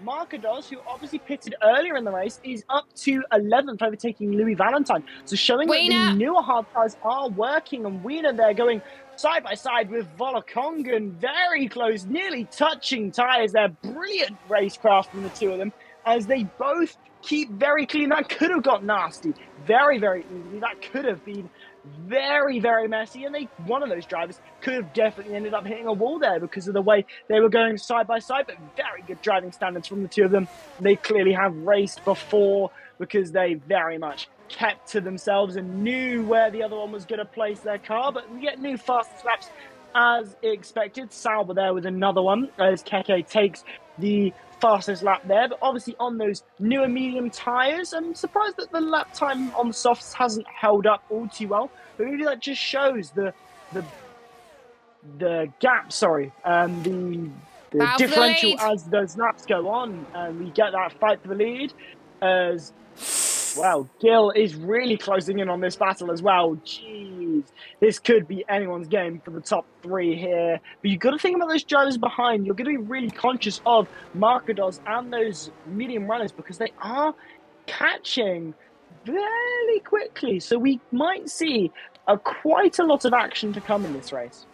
Marcados, who obviously pitted earlier in the race, is up to 11th, overtaking Louis Valentine. So showing that the newer hard tires are working, and Wiener there going side by side with Volokongan, very close, nearly touching tyres there. Brilliant racecraft from the 2 of them as they both keep very clean. That could have got nasty very, very easily. That could have been very, very messy, and one of those drivers could have definitely ended up hitting a wall there because of the way they were going side by side. But very good driving standards from the 2 of them. They clearly have raced before because they very much kept to themselves and knew where the other one was going to place their car. But we get new fastest laps as expected. Sauber there with another one as Keke takes the fastest lap there. But obviously on those newer medium tyres, I'm surprised that the lap time on the softs hasn't held up all too well. But maybe that just shows the gap, the differential as those laps go on, and we get that fight for the lead as well. Gil is really closing in on this battle as well. Jeez, this could be anyone's game for the top 3 here. But you've got to think about those drivers behind. You're going to be really conscious of Marcados and those medium runners because they are catching very quickly. So we might see quite a lot of action to come in this race.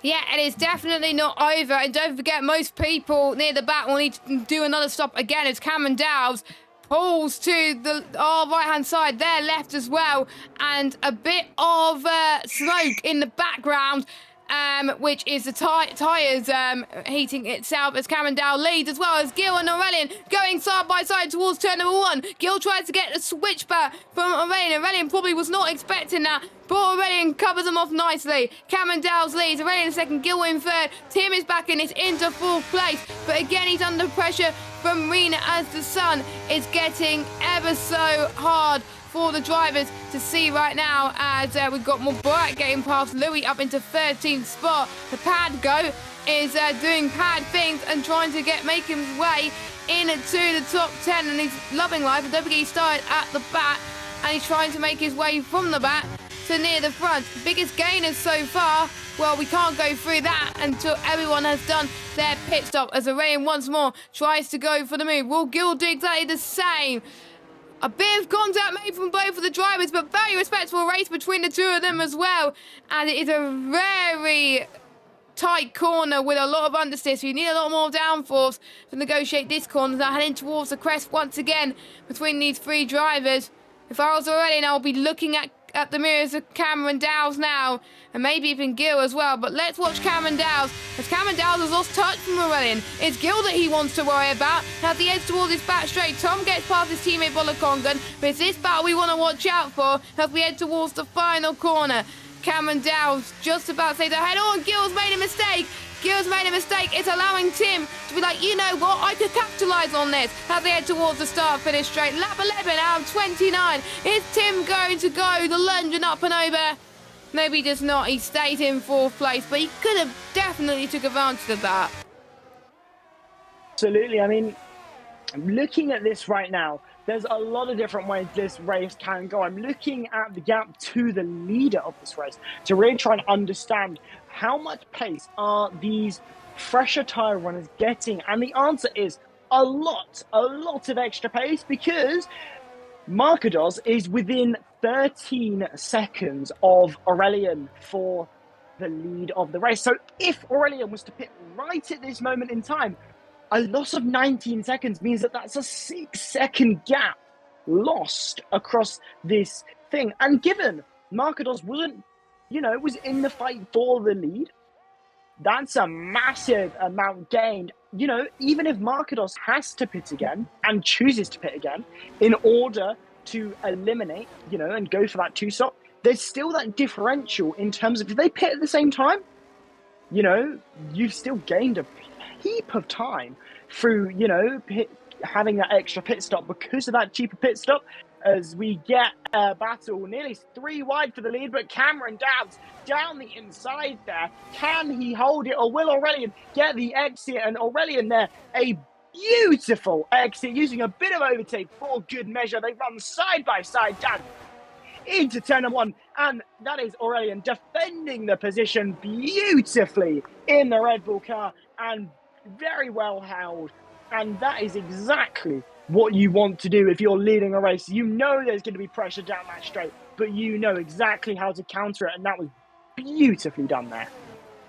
Yeah, and it's definitely not over. And don't forget, most people near the back will need to do another stop again as Cameron Dowles pulls to the right-hand side, their left as well, and a bit of smoke in the background, which is the tyres heating itself as Cameron Dow leads, as well as Gil and Aurelian going side by side towards turn number 1. Gil tries to get a switch back from Aurelian. Aurelian probably was not expecting that, but Aurelian covers them off nicely. Cameron Dowles leads, Aurelian in 2nd, Gil in 3rd. Tim is back in his into 4th place, but again he's under pressure from Rena as the sun is getting ever so hard for the drivers to see right now, as we've got Mubarak getting past Louis up into 13th spot. The pad go is doing pad things and trying to make his way into the top 10, and he's loving life. And don't forget he started at the back and he's trying to make his way from the back to near the front. Biggest gainers so far, well, we can't go through that until everyone has done their pit stop, as Aurelian once more tries to go for the move. Will Gil do exactly the same? A bit of contact made from both of the drivers, but very respectful race between the 2 of them as well. And it is a very tight corner with a lot of understeer, so you need a lot more downforce to negotiate this corner. Now heading towards the crest once again between these three drivers. If I was Aurelian, I'll be looking at the mirrors of Cameron Dowles now, and maybe even Gil as well. But let's watch Cameron Dowles, as Cameron Dowles has lost touch from Aurelian. It's Gil that he wants to worry about. Now the edge towards his back straight. Tom gets past his teammate Bolakongan, but it's this battle we want to watch out for as we head towards the final corner. Cameron Dowles just about to say that head on. Gil's made a mistake. Gil's made a mistake. It's allowing Tim to be like, you know what, I could capitalise on this as they head towards the start-finish straight. Lap 11 out of 29. Is Tim going to go the lunge and up and over? Maybe just not. He stayed in 4th place, but he could have definitely took advantage of that. Absolutely. I mean, I'm looking at this right now. There's a lot of different ways this race can go. I'm looking at the gap to the leader of this race to really try and understand how much pace are these fresher tyre runners getting. And the answer is a lot of extra pace, because Markados is within 13 seconds of Aurelian for the lead of the race. So if Aurelian was to pit right at this moment in time, a loss of 19 seconds means that that's a 6-second gap lost across this thing. And given Markados wasn't, was in the fight for the lead, that's a massive amount gained. Even if Markados has to pit again and chooses to pit again in order to eliminate, and go for that 2-stop, there's still that differential in terms of if they pit at the same time, you've still gained a heap of time through, having that extra pit stop because of that cheaper pit stop. As we get a battle nearly 3 wide for the lead, but Cameron Dowles down the inside there. Can he hold it, or will Aurelian get the exit? And Aurelian there, a beautiful exit using a bit of overtake for good measure. They run side by side down into turn 1, and that is Aurelian defending the position beautifully in the Red Bull car, and very well held. And that is exactly what you want to do if you're leading a race. You know there's going to be pressure down that straight, but you know exactly how to counter it, and that was beautifully done there.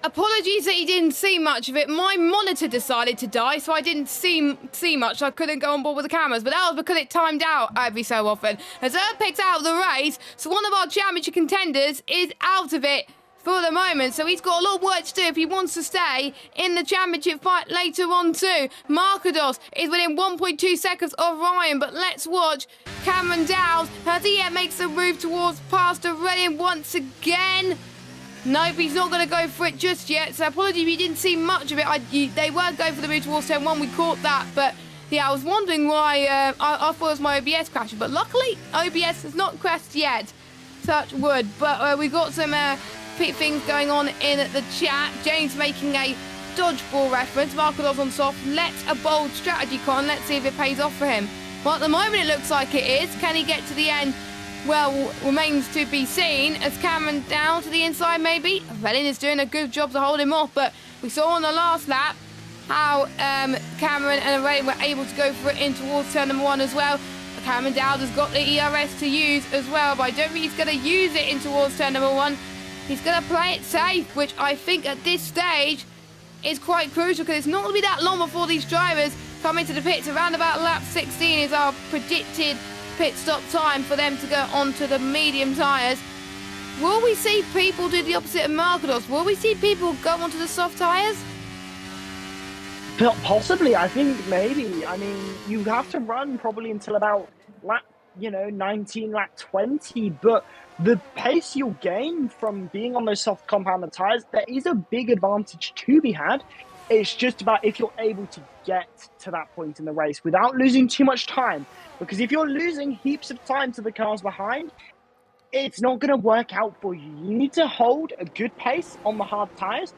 Apologies that you didn't see much of it. My monitor decided to die, so I didn't see much. So I couldn't go on board with the cameras, but that was because it timed out every so often. As Herb picks out the race, so one of our championship contenders is out of it for the moment, so he's got a lot of work to do if he wants to stay in the championship fight later on too. Markados is within 1.2 seconds of Ryan, but let's watch Cameron Dowles as he makes a move towards past Aurelian once again. Nope, he's not going to go for it just yet, so apologies if you didn't see much of it. They were going for the move towards turn 1, we caught that, but yeah, I was wondering why. I thought it was my OBS crashing, but luckily OBS has not crashed yet, touch wood. But we got some things going on in the chat. James making a dodgeball reference. Markados on soft. Let's a bold strategy, Con. Let's see if it pays off for him. Well, at the moment it looks like it is. Can he get to the end? Well, remains to be seen. As Cameron down to the inside, maybe. Aurelian is doing a good job to hold him off, but we saw on the last lap how Cameron and Aurelian were able to go for it in towards turn number 1 as well. Cameron Dowd has got the ERS to use as well, but I don't think he's going to use it in towards turn number 1. He's going to play it safe, which I think at this stage is quite crucial, because it's not going to be that long before these drivers come into the pits. Around about lap 16 is our predicted pit stop time for them to go onto the medium tyres. Will we see people do the opposite of Markados? Will we see people go onto the soft tyres? Possibly, I think maybe. I mean, you have to run probably until about lap, 19, lap 20, but the pace you'll gain from being on those soft compounded tyres, there is a big advantage to be had. It's just about if you're able to get to that point in the race without losing too much time. Because if you're losing heaps of time to the cars behind, it's not going to work out for you. You need to hold a good pace on the hard tyres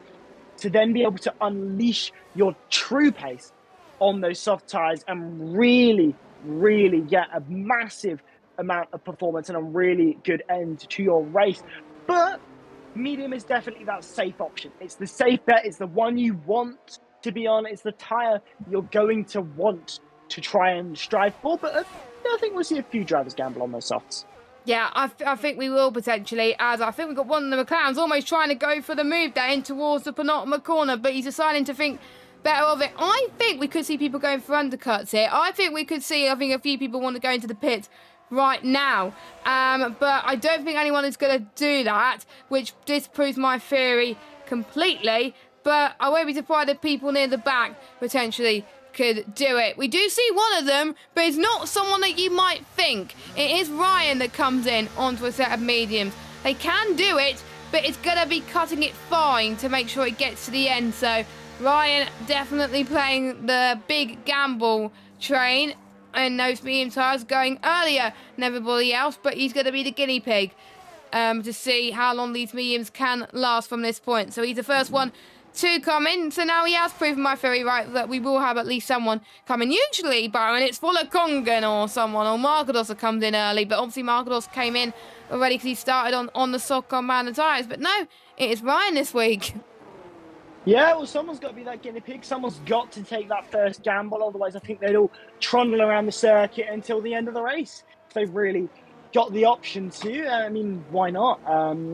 to then be able to unleash your true pace on those soft tyres and really, really get a massive amount of performance and a really good end to your race. But medium is definitely that safe option. It's the safe bet. It's the one you want to be on. It's the tyre you're going to want to try and strive for. But I think we'll see a few drivers gamble on those softs. Yeah, I think we will potentially, as I think we've got one of the McLarens almost trying to go for the move there in towards the penultimate corner, but he's deciding to think better of it. I think we could see people going for undercuts here. I think we could see, a few people want to go into the pits right now. But I don't think anyone is going to do that, which disproves my theory completely. But I won't be surprised if people near the back potentially could do it. We do see one of them, but it's not someone that you might think. It is Ryan that comes in onto a set of mediums. They can do it, but it's going to be cutting it fine to make sure it gets to the end. So Ryan definitely playing the big gamble train and those medium tyres, going earlier than everybody else, but he's going to be the guinea pig to see how long these mediums can last from this point. So he's the first one to come in. So now he has proven my theory right, that we will have at least someone coming. Usually, Byron, it's full of Kongan or someone, or Markados that comes in early, but obviously Markados came in already because he started on the sock on man and tyres. But no, it is Ryan this week. Yeah, well, someone's got to be that guinea pig. Someone's got to take that first gamble. Otherwise, I think they'd all trundle around the circuit until the end of the race. If they've really got the option to. I mean, why not?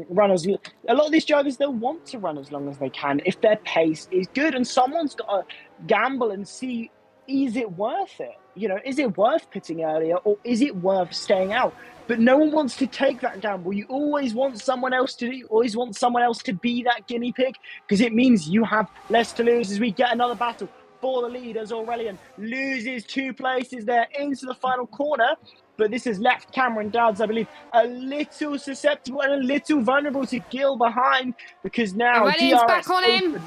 Runners, a lot of these drivers, they'll want to run as long as they can if their pace is good. And someone's got to gamble and see, is it worth it? You know, is it worth pitting earlier, or is it worth staying out? But no one wants to take that gamble. You always want someone else to do. You always want someone else to be that guinea pig, because it means you have less to lose as we get another battle for the lead as Aurelian loses 2 places there into the final corner. But this has left Cameron Dowds, I believe, a little susceptible and a little vulnerable to Gil behind, because now Aurelian's DRS back on him.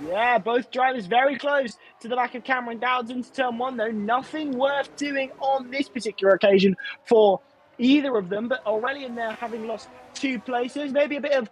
Yeah, both drivers very close to the back of Cameron Dowds into turn 1, though. Nothing worth doing on this particular occasion for either of them. But Aurelian there, having lost 2 places, maybe a bit of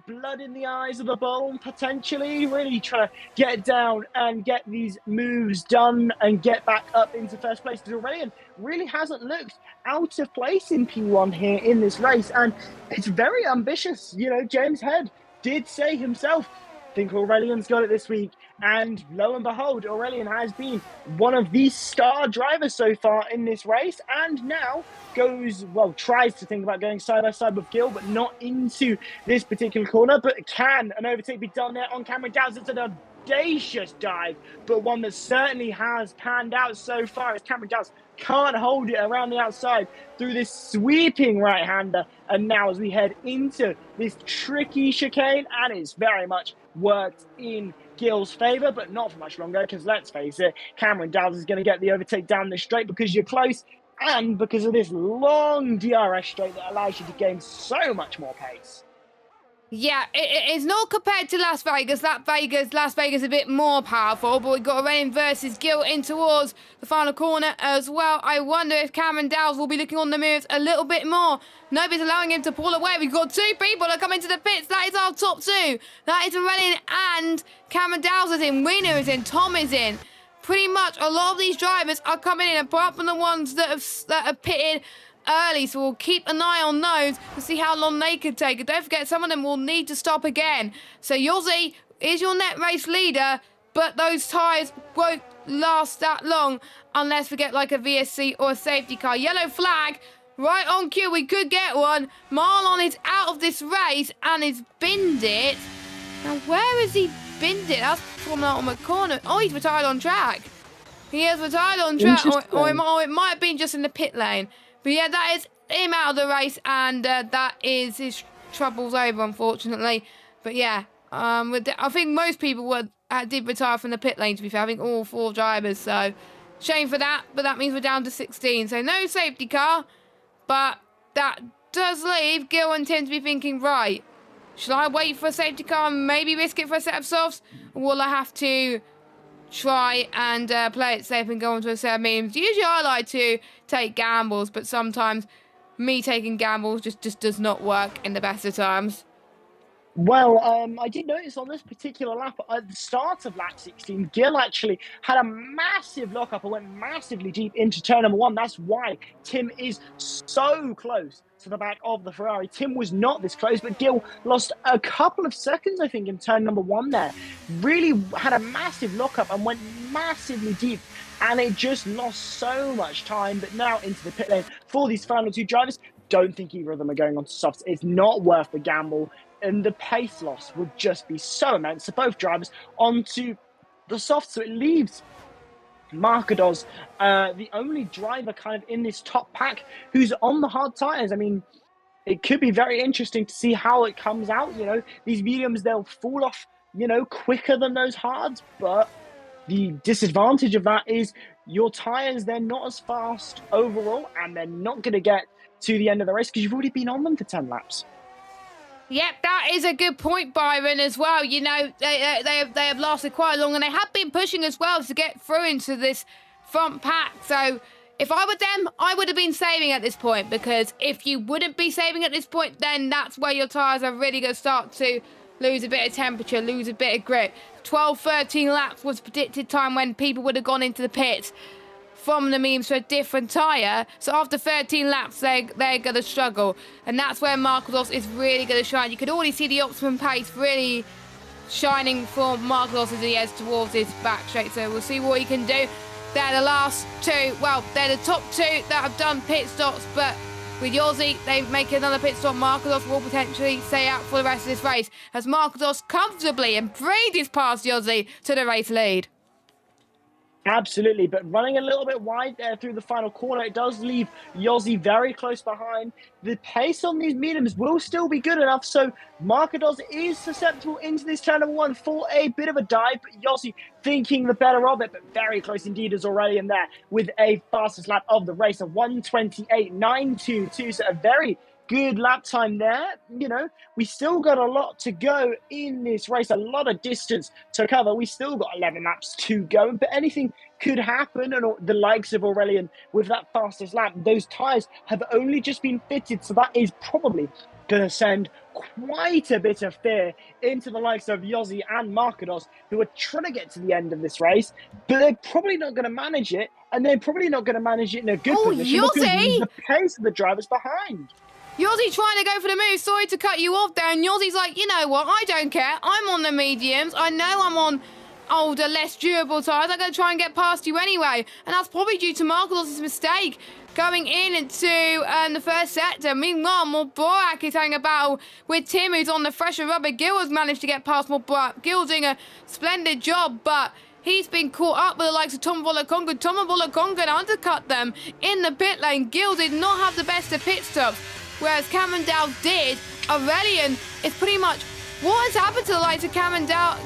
blood in the eyes of the bull, potentially. Really trying to get down and get these moves done and get back up into first place. Because Aurelian really hasn't looked out of place in P1 here in this race. And it's very ambitious. You know, James Head did say himself, I think Aurelian's got it this week. And lo and behold, Aurelian has been one of the star drivers so far in this race, and now tries to think about going side by side with Gil, but not into this particular corner. But can an overtake be done there on Cameron Dowds? It's an audacious dive, but one that certainly has panned out so far, as Cameron Dowds can't hold it around the outside through this sweeping right-hander. And now as we head into this tricky chicane, and it's very much worked in Gil's favour, but not for much longer, because let's face it, Cameron Dowds is going to get the overtake down this straight because you're close, and because of this long DRS straight that allows you to gain so much more pace. Yeah, it's not compared to Las Vegas. Las Vegas a bit more powerful, but we've got Aurelian versus Gil in towards the final corner as well. I wonder if Cameron Dowds will be looking on the moves a little bit more. Nobody's allowing him to pull away. We've got 2 people that come into the pits. That is our top 2. That is Aurelian and Cameron Dowds is in. Wiener is in. Tom is in. Pretty much a lot of these drivers are coming in, apart from the ones that have pitted early, so we'll keep an eye on those to see how long they could take. And don't forget, some of them will need to stop again. So Yossi is your net race leader, but those tyres won't last that long unless we get like a VSC or a safety car. Yellow flag, right on cue, we could get one. Marlon is out of this race and has binned it. Now where has he binned it? That's from out on the corner. Oh, he's retired on track. He has retired on track, or it might have been just in the pit lane. But yeah, that is him out of the race, and that is his troubles over, unfortunately. But yeah, I think most people did retire from the pit lane, to be fair. I think all 4 drivers, so shame for that. But that means we're down to 16. So no safety car, but that does leave Gil and Tim to be thinking, right, should I wait for a safety car and maybe risk it for a set of softs? Or will I have to try and play it safe and go onto a set of mediums? Usually I like to take gambles, but sometimes me taking gambles just does not work in the best of times. Well, I did notice on this particular lap, at the start of lap 16, Gil actually had a massive lockup and went massively deep into turn number 1. That's why Tim is so close to the back of the Ferrari. Tim was not this close, but Gil lost a couple of seconds, I think, in turn number 1 there. Really had a massive lockup and went massively deep, and it just lost so much time. But now into the pit lane for these final 2 drivers. don't think either of them are going on to softs. It's not worth the gamble, and the pace loss would just be so immense. So both drivers onto the softs, so it leaves Markados, the only driver kind of in this top pack who's on the hard tyres. I mean, it could be very interesting to see how it comes out. You know, these mediums, they'll fall off, you know, quicker than those hards, but the disadvantage of that is your tyres, they're not as fast overall, and they're not going to get to the end of the race because you've already been on them for 10 laps. Yep, that is a good point, Byron, as well. You know, they have lasted quite long, and they have been pushing as well to get through into this front pack. So if I were them, I would have been saving at this point, because if you wouldn't be saving at this point, then that's where your tyres are really going to start to lose a bit of temperature, lose a bit of grip. 12, 13 laps was predicted time when people would have gone into the pits from the memes for a different tyre. So after 13 laps, they're going to struggle. And that's where Markados is really going to shine. You could already see the optimum pace really shining for Markados as he heads towards his back straight. So we'll see what he can do. They're the last two. Well, they're the top two that have done pit stops. But with Yossi, they make another pit stop. Markados will potentially stay out for the rest of this race, as Markados comfortably and breezes past Yossi to the race lead. Absolutely, but running a little bit wide there through the final corner, it does leave Yossi very close behind. The pace on these mediums will still be good enough, so Markados is susceptible into this turn number one for a bit of a dive, but Yossi thinking the better of it, but very close indeed is Aurelian there with a fastest lap of the race, a 1:28.922, so a very good lap time there. You know, we still got a lot to go in this race, a lot of distance to cover. We still got 11 laps to go, but anything could happen. And the likes of Aurelian with that fastest lap, those tyres have only just been fitted, so that is probably going to send quite a bit of fear into the likes of Yossi and Markados, who are trying to get to the end of this race, but they're probably not going to manage it, and they're probably not going to manage it in a good position because the pace of the drivers behind. Yossi trying to go for the move. Sorry to cut you off there. And Yossi's like, you know what? I don't care. I'm on the mediums. I know I'm on older, less durable tyres. I'm going to try and get past you anyway. And that's probably due to Markados' mistake going into the first sector. Meanwhile, Morborak is having a battle with Tim, who's on the fresher rubber. Gil has managed to get past Morborak. Gil doing a splendid job, but he's been caught up with the likes of Tom Volakonga. Tom Volakonga undercut them in the pit lane. Gil did not have the best of pit stops, whereas Cameron Dowd did. Aurelian is pretty much what has happened to the likes of Cameron Dowd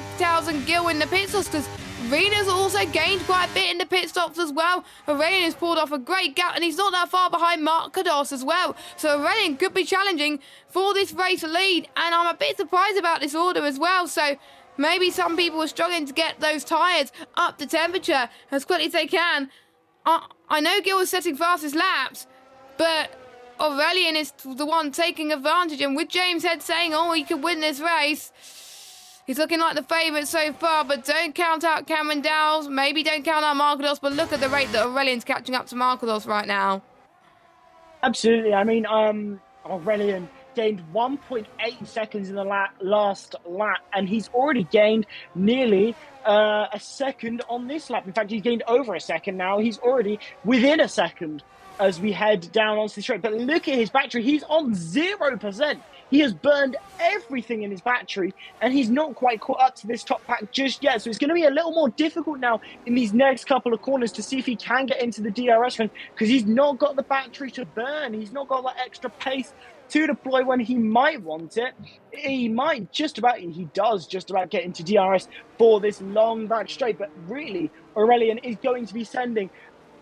and Gil in the pit stops, because Rena's also gained quite a bit in the pit stops as well. Aurelian has pulled off a great gap, and he's not that far behind Markados as well. So Aurelian could be challenging for this race lead, and I'm a bit surprised about this order as well. So maybe some people are struggling to get those tyres up to temperature as quickly as they can. I know Gil is setting fastest laps, but Aurelian is the one taking advantage, and with James Head saying, oh, he could win this race, he's looking like the favourite so far. But don't count out Cameron Dowd, maybe don't count out Markados, but look at the rate that Aurelian's catching up to Markados right now. Absolutely. I mean, Aurelian gained 1.8 seconds in the last lap, and he's already gained nearly a second on this lap. In fact, he's gained over a second now. He's already within a second as we head down onto the straight. But look at his battery. He's on 0%. He has burned everything in his battery, and he's not quite caught up to this top pack just yet. So it's going to be a little more difficult now in these next couple of corners to see if he can get into the DRS run, because he's not got the battery to burn. He's not got that extra pace to deploy when he might want it. He does just about get into DRS for this long back straight. But really, Aurelian is going to be sending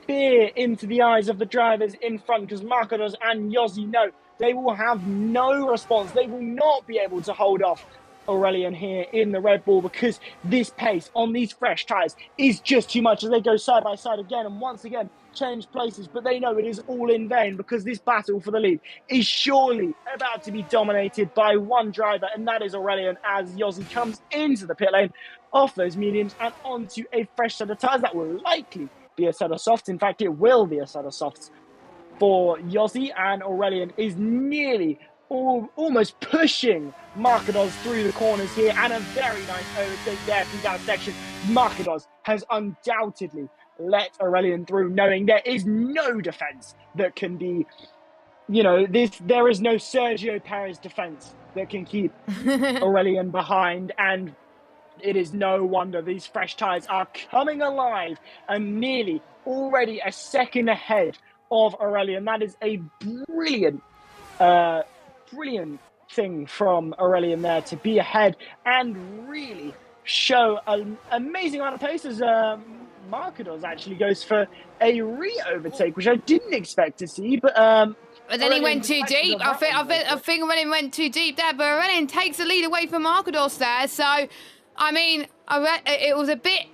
fear into the eyes of the drivers in front, because Markados and Yossi know they will have no response. They will not be able to hold off Aurelian here in the Red Bull, because this pace on these fresh tyres is just too much as they go side by side again and once again change places. But they know it is all in vain, because this battle for the lead is surely about to be dominated by one driver, and that is Aurelian, as Yossi comes into the pit lane off those mediums and onto a fresh set of tyres that will likely be a set of softs. In fact, it will be a set of softs for Yossi, and Aurelian is nearly almost pushing Markados through the corners here, and a very nice overtake there through that section. Markados has undoubtedly let Aurelian through, knowing there is no defense that can be there is no Sergio Perez defense that can keep Aurelian behind, and it is no wonder these fresh tyres are coming alive and nearly already a second ahead of Aurelian. That is a brilliant thing from Aurelian there to be ahead and really show an amazing amount of pace as Marcados actually goes for a re-overtake, which I didn't expect to see, but But then he Aurelian went too deep. I think Aurelian went too deep there, but Aurelian takes the lead away from Marcados there. So, I mean, it was a bit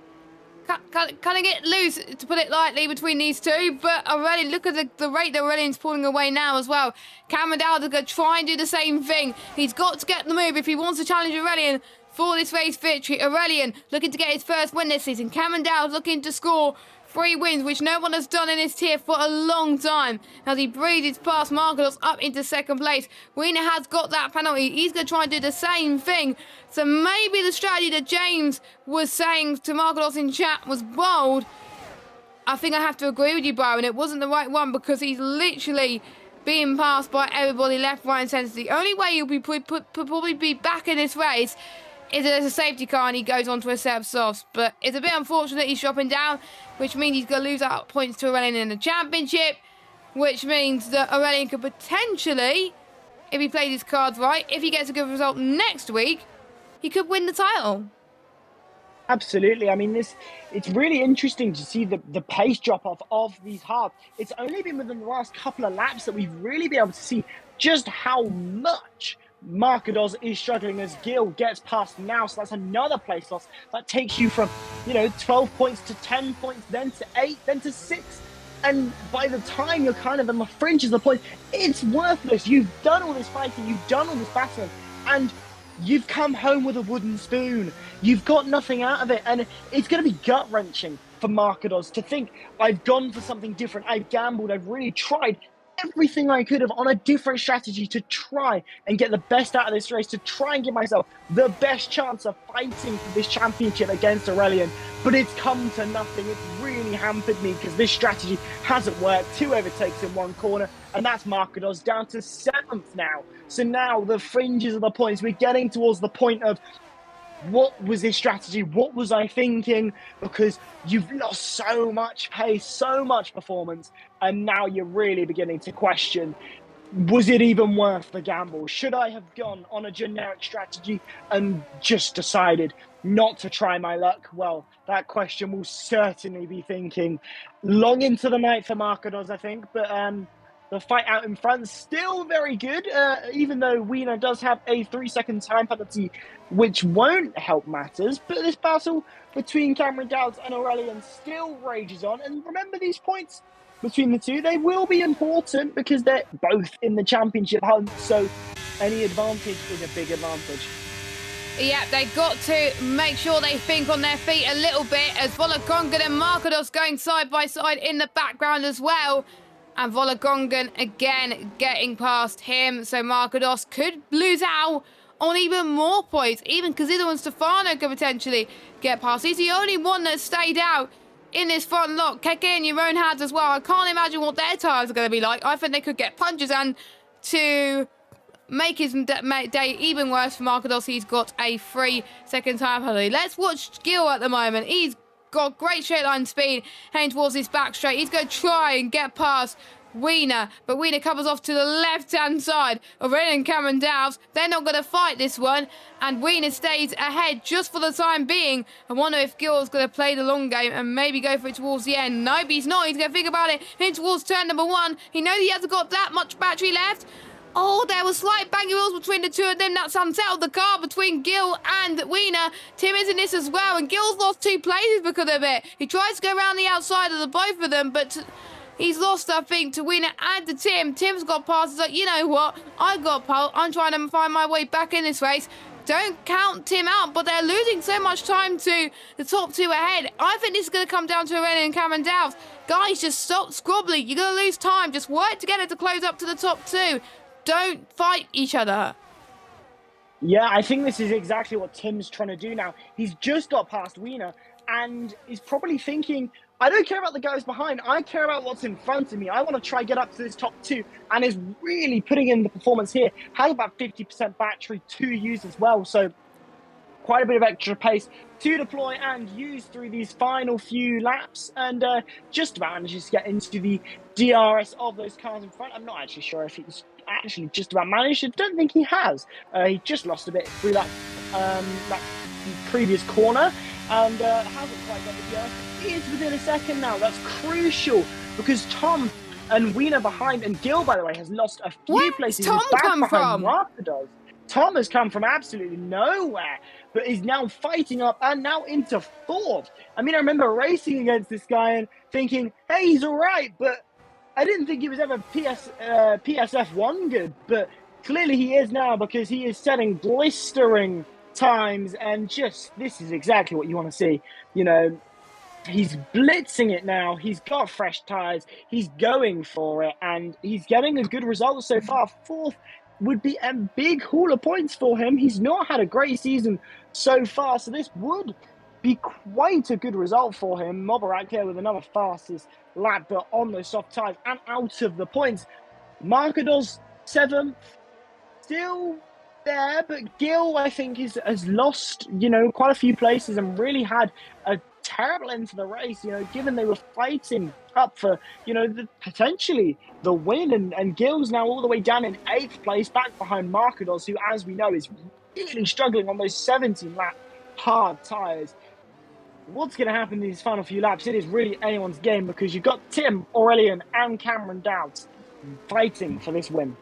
kind of get loose, to put it lightly, between these two. But Aurelian, look at the rate that Aurelian's pulling away now as well. Cameron Dowd is going to try and do the same thing. He's got to get the move if he wants to challenge Aurelian for this race victory. Aurelian looking to get his first win this season. Cameron Dowd looking to score 3 wins, which no one has done in this tier for a long time, as he breezes past Marcados up into second place. Wiener has got that penalty. He's going to try and do the same thing. So maybe the strategy that James was saying to Marcados in chat was bold. I think I have to agree with you, Byron. It wasn't the right one, because he's literally being passed by everybody left, right and centre. The only way he'll be probably be back in this race is there's a safety car and he goes on to a set of softs. But it's a bit unfortunate he's dropping down, which means he's going to lose out points to Aurelian in the championship, which means that Aurelian could potentially, if he plays his cards right, if he gets a good result next week, he could win the title. Absolutely. I mean, it's really interesting to see the pace drop-off of these halves. It's only been within the last couple of laps that we've really been able to see just how much Marcados is struggling as Gil gets past now, so that's another place loss. That takes you from, 12 points to 10 points, then to 8, then to 6. And by the time you're kind of on the fringes of the point, it's worthless. You've done all this fighting, you've done all this battling, and you've come home with a wooden spoon. You've got nothing out of it, and it's going to be gut-wrenching for Marcados to think, I've gone for something different, I've gambled, I've really tried everything I could have on a different strategy to try and get the best out of this race, to try and give myself the best chance of fighting for this championship against Aurelian. But it's come to nothing. It's really hampered me because this strategy hasn't worked. 2 overtakes in 1 corner, and that's Marcados down to 7th now. So now the fringes of the points, we're getting towards the point of, what was this strategy? What was I thinking? Because you've lost so much pace, so much performance, and now you're really beginning to question, was it even worth the gamble? Should I have gone on a generic strategy and just decided not to try my luck? Well, that question will certainly be thinking long into the night for Marcados, I think, but the fight out in front is still very good, even though Wiener does have a 3-second time penalty, which won't help matters. But this battle between Cameron Dowds and Aurelian still rages on. And remember, these points between the two, they will be important because they're both in the championship hunt. So any advantage is a big advantage. Yeah, they've got to make sure they think on their feet a little bit, as Volakongan and Marcados going side by side in the background as well. And Volakongan again getting past him, so Marcados could lose out on even more points. Even Cazidlo and Stefano could potentially get past. He's the only one that stayed out in this front lot. Keke in your own hands as well. I can't imagine what their tyres are going to be like. I think they could get punches, and to make his day even worse for Marcados, he's got a 3-second time penalty. Let's watch Gil at the moment. He's got great straight line speed heading towards this back straight. He's going to try and get past Wiener, but Wiener covers off to the left-hand side. Aurelian and Cameron Dowds, they're not going to fight this one, and Wiener stays ahead just for the time being. I wonder if Gil's going to play the long game and maybe go for it towards the end. Nope, he's not. He's going to think about it. Heading towards turn number 1. He knows he hasn't got that much battery left. Oh, there was slight banging wheels between the two of them. That's unsettled the car between Gil and Wiener. Tim is in this as well, and Gil's lost 2 places because of it. He tries to go around the outside of the both of them, but he's lost, I think, to Wiener and to Tim. Tim's got past. He's like, you know what? I got pole. I'm trying to find my way back in this race. Don't count Tim out, but they're losing so much time to the top 2 ahead. I think this is going to come down to Aurelian and Cameron Dowds. Guys, just stop squabbling. You're going to lose time. Just work together to close up to the top 2. Don't fight each other. Yeah, I think this is exactly what Tim's trying to do now. He's just got past Wiener and is probably thinking, I don't care about the guys behind. I care about what's in front of me. I want to try get up to this top 2 and is really putting in the performance here. Has about 50% battery to use as well. So quite a bit of extra pace to deploy and use through these final few laps, and just about manages to get into the DRS of those cars in front. I'm not actually sure if he's actually just about managed. I don't think he has. He just lost a bit through that previous corner, and hasn't quite got the DRS. He is within a second now. That's crucial because Tom and Wiener behind, and Gil, by the way, has lost a few places. Tom He's back come behind from? Marcados. Tom has come from absolutely nowhere, but is now fighting up and now into 4th. I mean, I remember racing against this guy and thinking, hey, he's all right, but I didn't think he was ever PSF1 good, but clearly he is now because he is setting blistering times, and just, this is exactly what you want to see. You know, he's blitzing it now. He's got fresh tires. He's going for it, and he's getting a good result so far. 4th would be a big haul of points for him. He's not had a great season so far, so this would be quite a good result for him. Mobarak here with another fastest lap, but on those soft tires and out of the points. Marcados 7th, still there, but Gil, I think, has lost, you know, quite a few places and really had a terrible end to the race, you know, given they were fighting up for, you know, potentially the win, and Gil's now all the way down in 8th place, back behind Marcados, who, as we know, is really struggling on those 17-lap hard tyres. What's going to happen in these final few laps? It is really anyone's game because you've got Tim, Aurelian, and Cameron Dowds fighting for this win.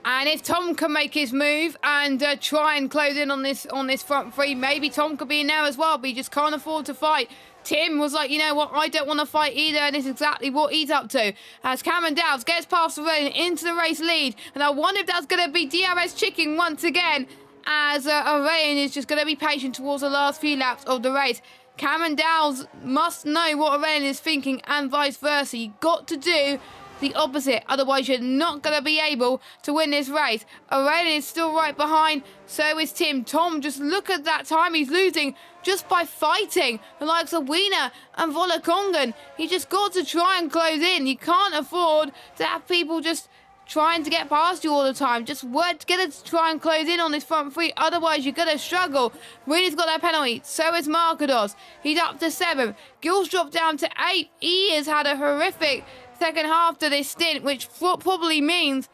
And if Tom can make his move and try and close in on this front 3, maybe Tom could be in there as well, but he just can't afford to fight. Tim was like, you know what, I don't want to fight either, and this is exactly what he's up to. As Cameron Dowds gets past Aurelian into the race lead, and I wonder if that's going to be DRS chicken once again, as Aurelian is just going to be patient towards the last few laps of the race. Cameron Dowds must know what Aurelian is thinking, and vice versa. You've got to do the opposite, otherwise you're not going to be able to win this race. Aurelian is still right behind, so is Tim. Tom, just look at that time he's losing just by fighting the likes of Wiener and Volakongan. He just got to try and close in. You can't afford to have people just trying to get past you all the time. Just work together to try and close in on this front 3, otherwise you're going to struggle. Wiener's got that penalty, so is Marcados. He's up to 7th. Gil's dropped down to 8th. He has had a horrific second half to this stint, which probably means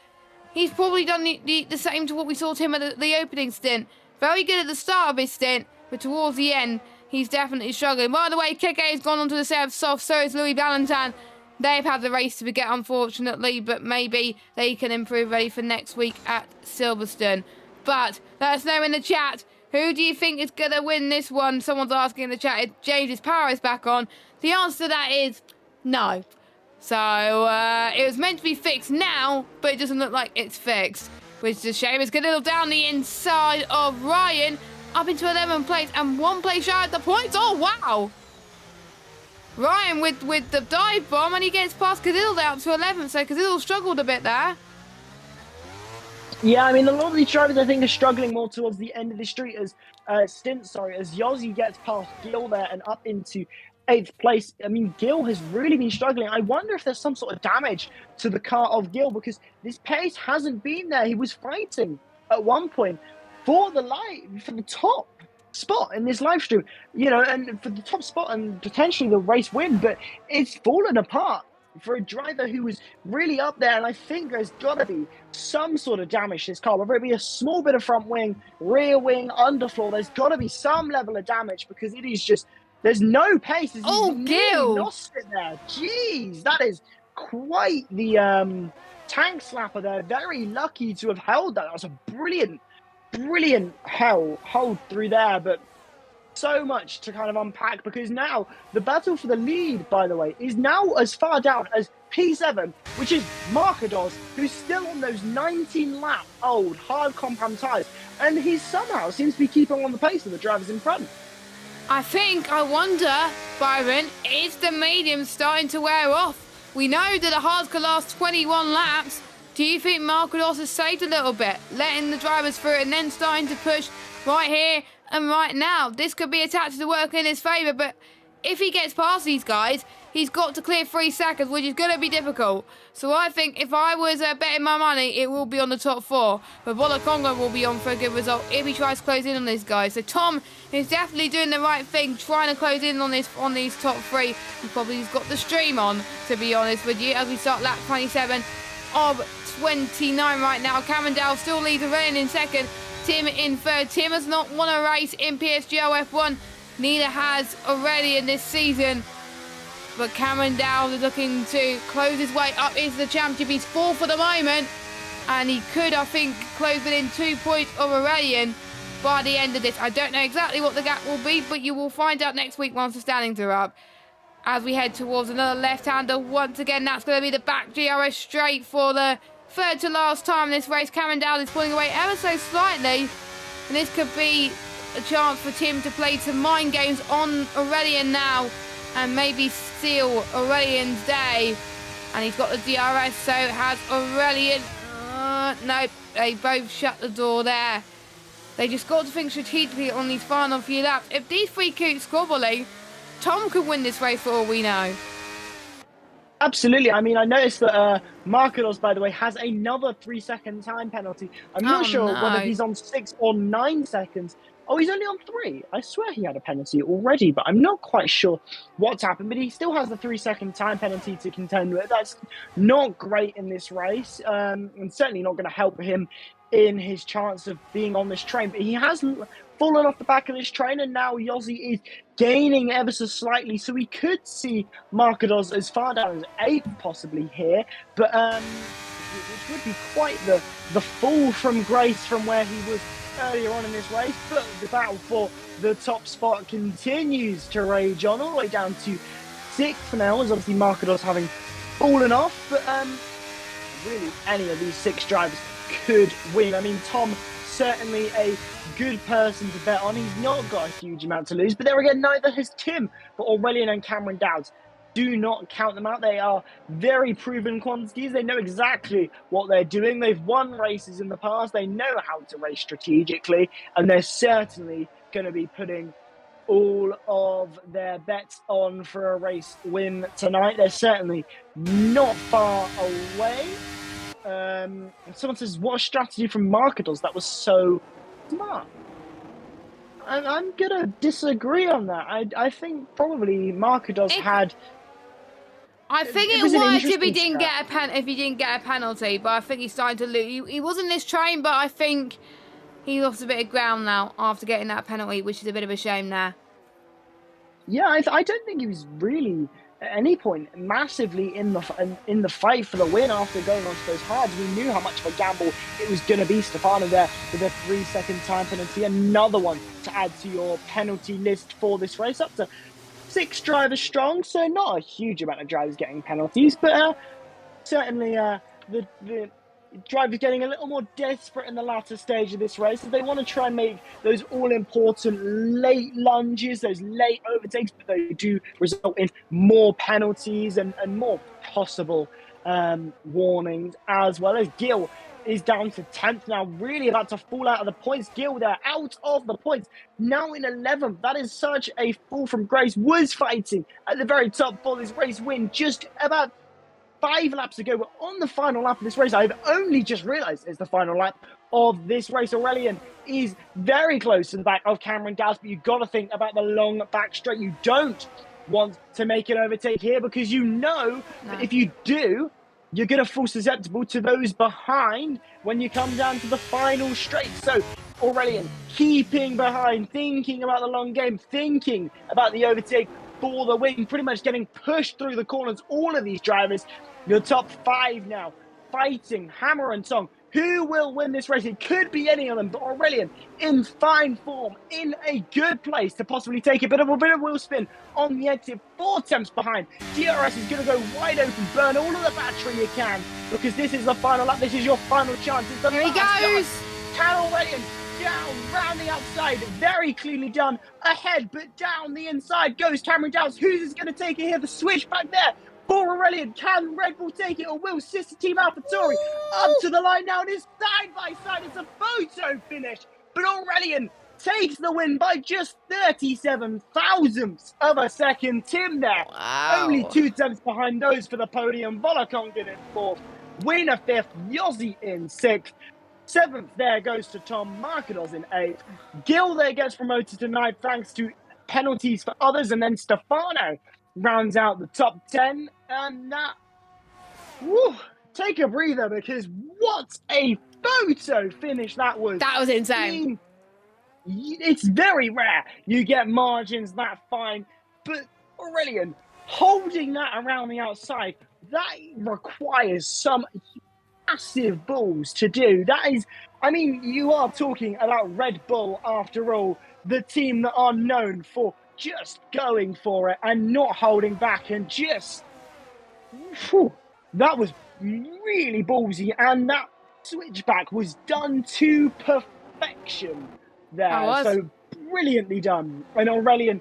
he's probably done the same to what we saw to him at the opening stint. Very good at the start of his stint, but towards the end, he's definitely struggling. By the way, Keke has gone onto the set of soft, so is Louis Valentin. They've had the race to forget, unfortunately, but maybe they can improve ready for next week at Silverstone. But let us know in the chat, who do you think is going to win this one? Someone's asking in the chat if James's power is back on. The answer to that is no. So, it was meant to be fixed now, but it doesn't look like it's fixed, which is a shame. It's a little down the inside of Ryan, up into 11th place, and 1 place shy at the points. Oh, wow! Ryan with the dive bomb, and he gets past Kazil out to 11th, so Kazil struggled a bit there. Yeah, I mean, a lot of these drivers, I think, are struggling more towards the end of the stint, as Yossi gets past Gil there and up into 8th place. I mean, Gil has really been struggling. I wonder if there's some sort of damage to the car of Gil, because this pace hasn't been there. He was fighting at one point for the top spot in this live stream, you know, and for the top spot and potentially the race win, but it's fallen apart for a driver who was really up there. And I think there's got to be some sort of damage to this car, whether it be a small bit of front wing, rear wing, underfloor. There's got to be some level of damage, because it is just, there's no pace. Oh, Gil! Lost it there. Jeez, that is quite the tank slapper there. Very lucky to have held that. That was a brilliant hold through there, but so much to kind of unpack, because now the battle for the lead, by the way, is now as far down as P7, which is Marcados, who's still on those 19-lap old hard compound tyres, and he somehow seems to be keeping on the pace of the drivers in front. I wonder, Byron, is the medium starting to wear off? We know that the hards can last 21 laps. Do you think Marcados has saved a little bit, letting the drivers through and then starting to push right here and right now? This could be a tactic to work in his favour, but if he gets past these guys, he's got to clear 3 seconds, which is going to be difficult. So I think if I was betting my money, it will be on the top 4. But Bola Congo will be on for a good result if he tries to close in on these guys. So Tom is definitely doing the right thing, trying to close in on these top 3. He probably's got the stream on, to be honest with you, as we start lap 27 of 29 right now. Cameron Dowell still leads Aurelian in second. Tim in third. Tim has not won a race in PSGL F1. Neither has Aurelian this season. But Cameron Dowell is looking to close his way up into the championship. He's 4th at the moment. And he could, I think, close within 2 points of Aurelian by the end of this. I don't know exactly what the gap will be, but you will find out next week once the standings are up. As we head towards another left-hander once again, that's going to be the back GRS straight for the third to last time in this race. Cameron Dowell is pulling away ever so slightly. And this could be a chance for Tim to play some mind games on Aurelian now and maybe steal Aurelian's day. And he's got the DRS, so has Aurelian. No, they both shut the door there. They just got to think strategically on these final few laps. If these 3 keep squabbling, Tom could win this race for all we know. Absolutely. I mean, I noticed that Markados, by the way, has another 3-second time penalty. I'm not sure whether he's on 6 or 9 seconds. Oh, he's only on 3. I swear he had a penalty already, but I'm not quite sure what's happened. But he still has the 3-second time penalty to contend with. That's not great in this race, and certainly not going to help him in his chance of being on this train. But he has fallen off the back of this train, and now Yossi is gaining ever so slightly. So we could see Markados as far down as 8th possibly here, but which would be quite the fall from grace from where he was earlier on in this race. But the battle for the top spot continues to rage on all the way down to 6th now, as obviously Markados having fallen off. But really, any of these 6 drivers could win. I mean, Tom, certainly a good person to bet on. He's not got a huge amount to lose, but there again, neither has Tim. But Aurelian and Cameron Dowell, do not count them out. They are very proven quantities. They know exactly what they're doing. They've won races in the past. They know how to race strategically, and they're certainly going to be putting all of their bets on for a race win tonight. They're certainly not far away. Someone says, what a strategy from Markados. That was so smart. And I'm going to disagree on that. I think probably Markados had... I think it worked if he didn't get a penalty, but I think he's starting to lose. He was in this train, but I think he lost a bit of ground now after getting that penalty, which is a bit of a shame there. Yeah, I don't think he was really at any point massively in the fight for the win after going onto those hards. We knew how much of a gamble it was going to be. Stefano there with a 3-second time penalty, another one to add to your penalty list for this race, up to 6 drivers strong, so not a huge amount of drivers getting penalties, but certainly the drivers getting a little more desperate in the latter stage of this race. So they want to try and make those all-important late lunges, those late overtakes, but they do result in more penalties and more possible warnings, as well as Gil is down to 10th now, really about to fall out of the points. Gil there, out of the points, now in 11th. That is such a fall from grace. Was fighting at the very top for this race win just about 5 laps ago. We're on the final lap of this race. I've only just realised it's the final lap of this race. Aurelian is very close to the back of Cameron Dowell, but you've got to think about the long back straight. You don't want to make an overtake here, because you know that if you do, you're going to fall susceptible to those behind when you come down to the final straight. So Aurelian keeping behind, thinking about the long game, thinking about the overtake for the win, pretty much getting pushed through the corners. All of these drivers, your top 5 now, fighting hammer and tong. Who will win this race? It could be any of them, but Aurelian in fine form, in a good place to possibly take a bit of wheel spin on the exit. 4 attempts behind. DRS is going to go wide open, burn all of the battery you can, because this is the final lap. This is your final chance. It's the Here he goes. Can Aurelian down, round the outside, very cleanly done. Ahead, but down the inside goes Cameron Dowell. Who's going to take it here? The switch back there for Aurelian. Can Red Bull take it, or will Sister Team AlphaTauri up to the line now? It is side by side. It's a photo finish, but Aurelian takes the win by just 37 thousandths of a second. Tim there, only Wow. 2 tenths behind those for the podium. Volakongen in 4th, Wiener 5th, Yossi in 6th. 7th there goes to Tom Markados in 8th. Gil there gets promoted to 9th thanks to penalties for others. And then Stefano rounds out the top 10. And that, whew, take a breather, because what a photo finish that was. That was I insane. mean, it's very rare you get margins that fine, but Aurelian holding that around the outside, that requires some massive balls to do. That is, I mean, you are talking about Red Bull after all, the team that are known for just going for it and not holding back, and just, whew, that was really ballsy, and that switchback was done to perfection there. That was. So brilliantly done. And Aurelian,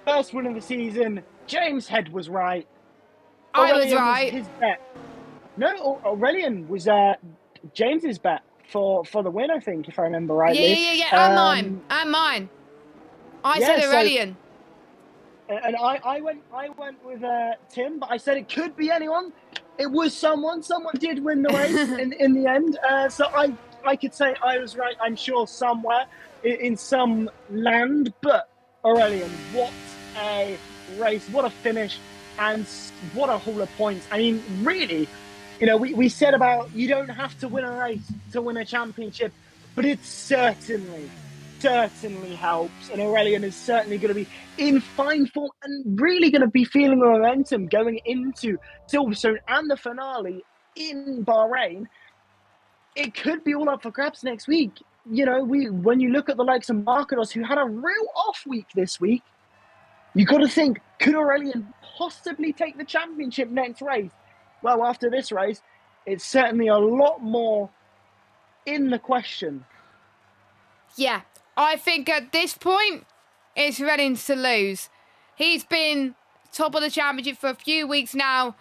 first win of the season. James' head was right. I was Aurelian right. his bet. No, Aurelian was James's bet for the win, I think, if I remember rightly. Yeah. And mine. I yeah, said so- Aurelian. And I went with Tim, but I said it could be anyone. It was someone. Someone did win the race in the end. So I could say I was right, I'm sure, somewhere in some land. But Aurelian, what a race, what a finish, and what a haul of points. I mean, really, you know, we said about you don't have to win a race to win a championship, but it certainly helps. And Aurelian is certainly going to be in fine form and really going to be feeling the momentum going into Silverstone and the finale in Bahrain. It could be all up for grabs next week. You know, when you look at the likes of Markados, who had a real off week this week, you got to think, could Aurelian possibly take the championship next race? Well, after this race, it's certainly a lot more in the question. Yeah, I think at this point, it's Redding's to lose. He's been top of the championship for a few weeks now.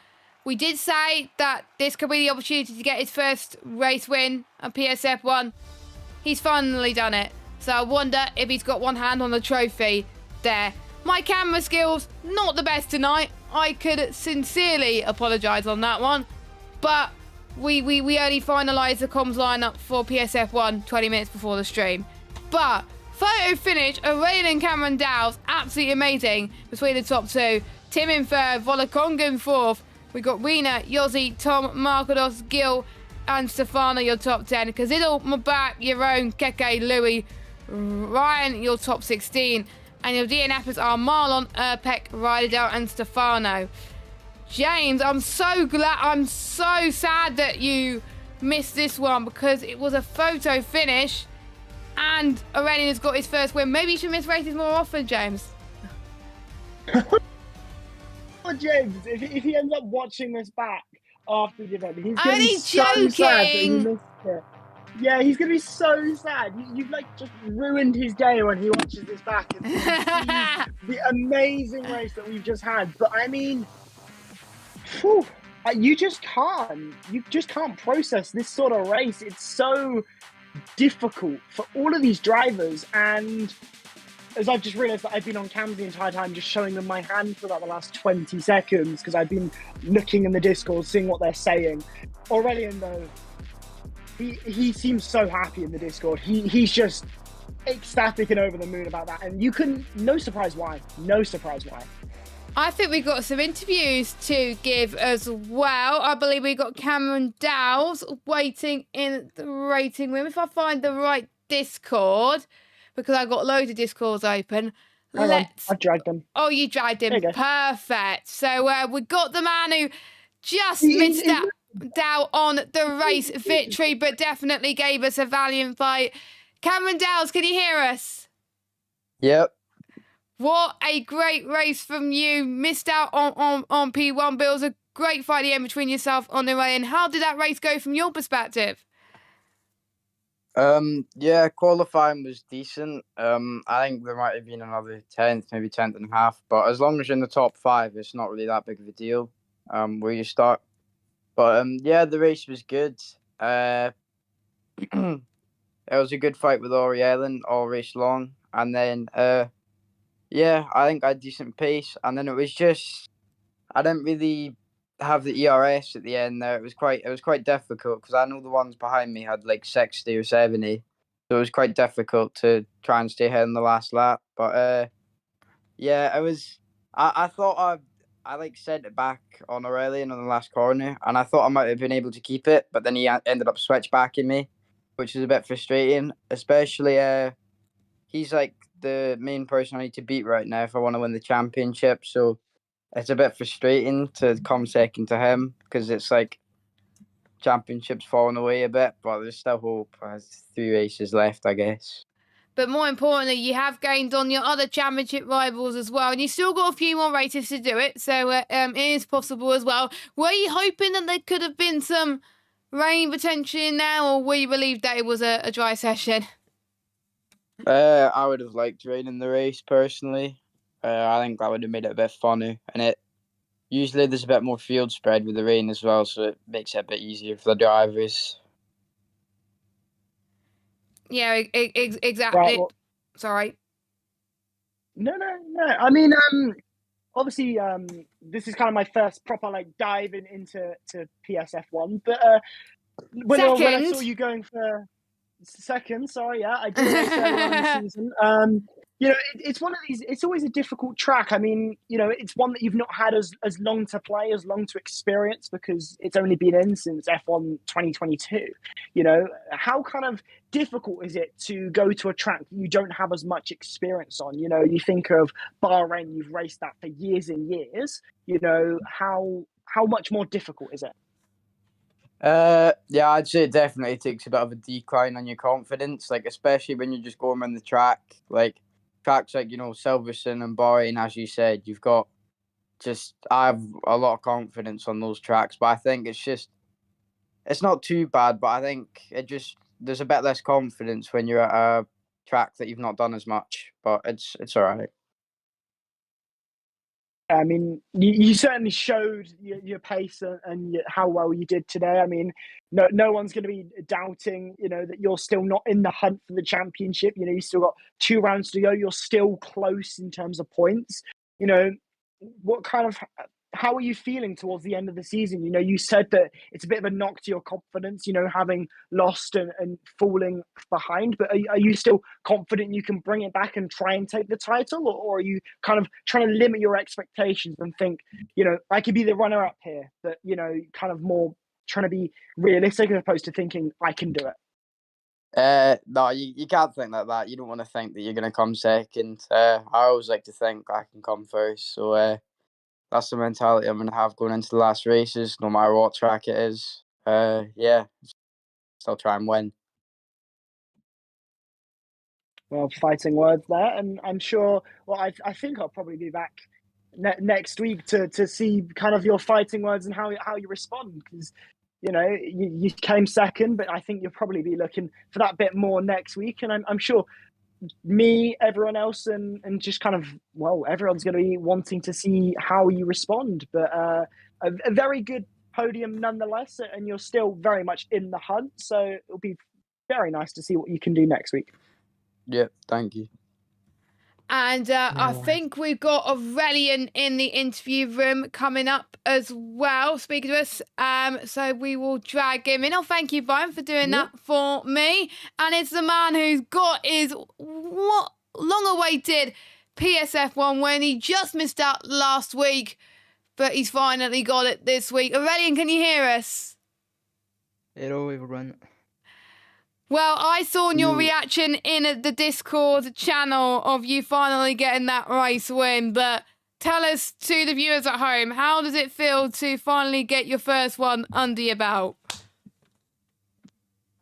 We did say that this could be the opportunity to get his first race win at PSF1. He's finally done it. So I wonder if he's got one hand on the trophy there. My camera skills, not the best tonight. I could sincerely apologise on that one. But we only finalised the comms lineup for PSF1 20 minutes before the stream. But photo finish, Aurelian and Cameron Dow's absolutely amazing between the top two. Tim in third, Volakonga in fourth. We got Rena, Yossi, Tom, Markados, Gil, and Stefano, your top 10. Kazidal, Mabak, Jeroen, Keke, Louis, Ryan, your top 16. And your DNFers are Marlon, Erpek, Ryderdale, and Stefano. James, I'm so sad that you missed this one, because it was a photo finish and Aurelian has got his first win. Maybe you should miss races more often, James. Oh, James, if he ends up watching this back after the event, he's going to Only be so sad that he joking. missed it. Yeah, he's going to be so sad. You've like just ruined his day when he watches this back and sees the amazing race that we've just had. But I mean, whew, you just can't process this sort of race. It's so difficult for all of these drivers, and as I've just realised that I've been on cams the entire time just showing them my hand for about the last 20 seconds because I've been looking in the Discord, seeing what they're saying. Aurelian, though, he seems so happy in the Discord. He's just ecstatic and over the moon about that, and no surprise why. I think we've got some interviews to give as well. I believe we got Cameron Dow's waiting in the rating room. If I find the right Discord, because I've got loads of Discords open. Hang on, I've dragged them. Oh, you dragged him. There you go. Perfect. So we got the man who just missed out on the race victory, but definitely gave us a valiant fight. Cameron Dow's, can you hear us? Yep. What a great race from you. Missed out on P1, but it was a great fight at the end between yourself and Aurelian. How did that race go from your perspective? Yeah, qualifying was decent. I think there might have been another 10th, maybe 10th and a half, but as long as you're in the top 5, it's not really that big of a deal where you start. But yeah, the race was good. It was a good fight with Aurelian all race long. and then yeah, I think I had decent pace, and then it was just I didn't really have the ERS at the end there. It was quite difficult because I know the ones behind me had like 60 or 70, so it was quite difficult to try and stay ahead in the last lap. But yeah, it was. I thought I like sent it back on Aurelian on the last corner, and I thought I might have been able to keep it, but then he ended up switchbacking me, which is a bit frustrating. Especially he's like the main person I need to beat right now if I want to win the championship. So it's a bit frustrating to come second to him because it's like championships falling away a bit, but there's still hope. There's 3 races left, I guess. But more importantly, you have gained on your other championship rivals as well, and you still got a few more races to do it, so it is possible as well. Were you hoping that there could have been some rain potentially in there, or were you relieved that it was a dry session? I would have liked rain in the race personally. I think that would have made it a bit funner, and it usually there's a bit more field spread with the rain as well, so it makes it a bit easier for the drivers. Yeah, exactly. Right, well, Sorry. no. I mean, obviously, this is kind of my first proper like dive into PSF1, but when I saw you going for second, sorry, yeah, I did race earlier on in the season. You know, it's one of these. It's always a difficult track. I mean, you know, it's one that you've not had as long to play, as long to experience, because it's only been in since F1 2022. You know, how kind of difficult is it to go to a track that you don't have as much experience on? You know, you think of Bahrain, you've raced that for years and years. You know, how much more difficult is it? Yeah, I'd say it definitely takes a bit of a decline on your confidence, like especially when you're just going around the track, like tracks like Silverstone and Bahrain, as you said, you've got just I have a lot of confidence on those tracks, but I think it's not too bad, but I think there's a bit less confidence when you're at a track that you've not done as much, but it's all right. I mean, you certainly showed your pace and how well you did today. I mean, no one's going to be doubting, you know, that you're still not in the hunt for the championship. You know, you still got 2 rounds to go. You're still close in terms of points. You know, how are you feeling towards the end of the season? You know, you said that it's a bit of a knock to your confidence, you know, having lost and falling behind, but are you still confident you can bring it back and try and take the title, or are you kind of trying to limit your expectations and think, you know, I could be the runner up here, but, you know, kind of more trying to be realistic as opposed to thinking I can do it? No, you can't think like that. You don't want to think that you're going to come second. I always like to think I can come first. So that's the mentality I'm going to have going into the last races, no matter what track it is. Yeah, still try and win. Well, fighting words there, and I'm sure. Well, I think I'll probably be back next week to see kind of your fighting words and how you respond, because you know you came second, but I think you'll probably be looking for that bit more next week, and I'm sure me, everyone else, and just kind of everyone's going to be wanting to see how you respond. But a very good podium nonetheless, and you're still very much in the hunt, so it'll be very nice to see what you can do next week. Yeah, thank you. And I think we've got Aurelian in the interview room coming up as well, speaking to us. So we will drag him in. Oh, thank you, Brian, for doing that for me. And it's the man who's got his long-awaited PSF1 win. He just missed out last week, but he's finally got it this week. Aurelian, can you hear us? Hello, everyone. Well, I saw your reaction in the Discord channel of you finally getting that race win, but tell us, to the viewers at home, how does it feel to finally get your first one under your belt?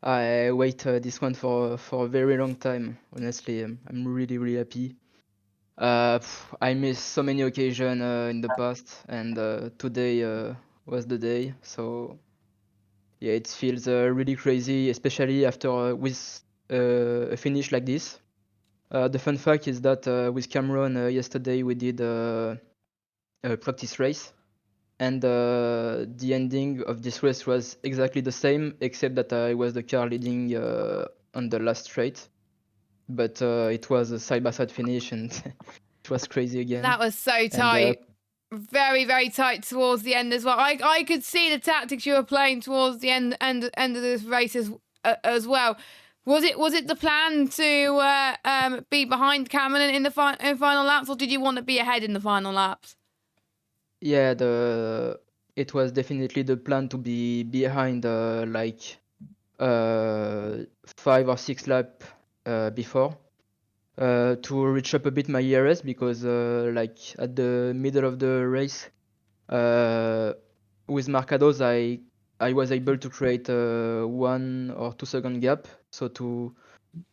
I waited this one for a very long time, honestly. I'm really happy. I missed so many occasions in the past, and today was the day, so yeah, it feels really crazy, especially after with a finish like this. The fun fact is that with Cameron yesterday we did a practice race, and the ending of this race was exactly the same, except that I was the car leading on the last straight. but it was a side-by-side finish, and it was crazy again. That was so And tight. Very, very tight towards the end as well. I could see the tactics you were playing towards the end of this race as well. Was it the plan to be behind Cameron in the final laps, or did you want to be ahead in the final laps? yeah, it was definitely the plan to be behind, like 5 or 6 laps before. To reach up a bit my ERS, because like at the middle of the race with Marcados, I was able to create a 1 or 2 second gap, so to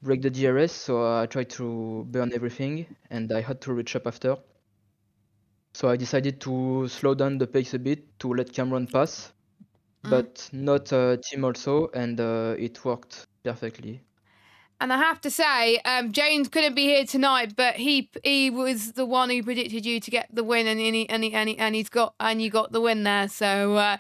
break the DRS. So I tried to burn everything, and I had to reach up after. So I decided to slow down the pace a bit to let Cameron pass, but not Tim also, and it worked perfectly. And I have to say, James couldn't be here tonight, but he was the one who predicted you to get the win, and you got the win there. So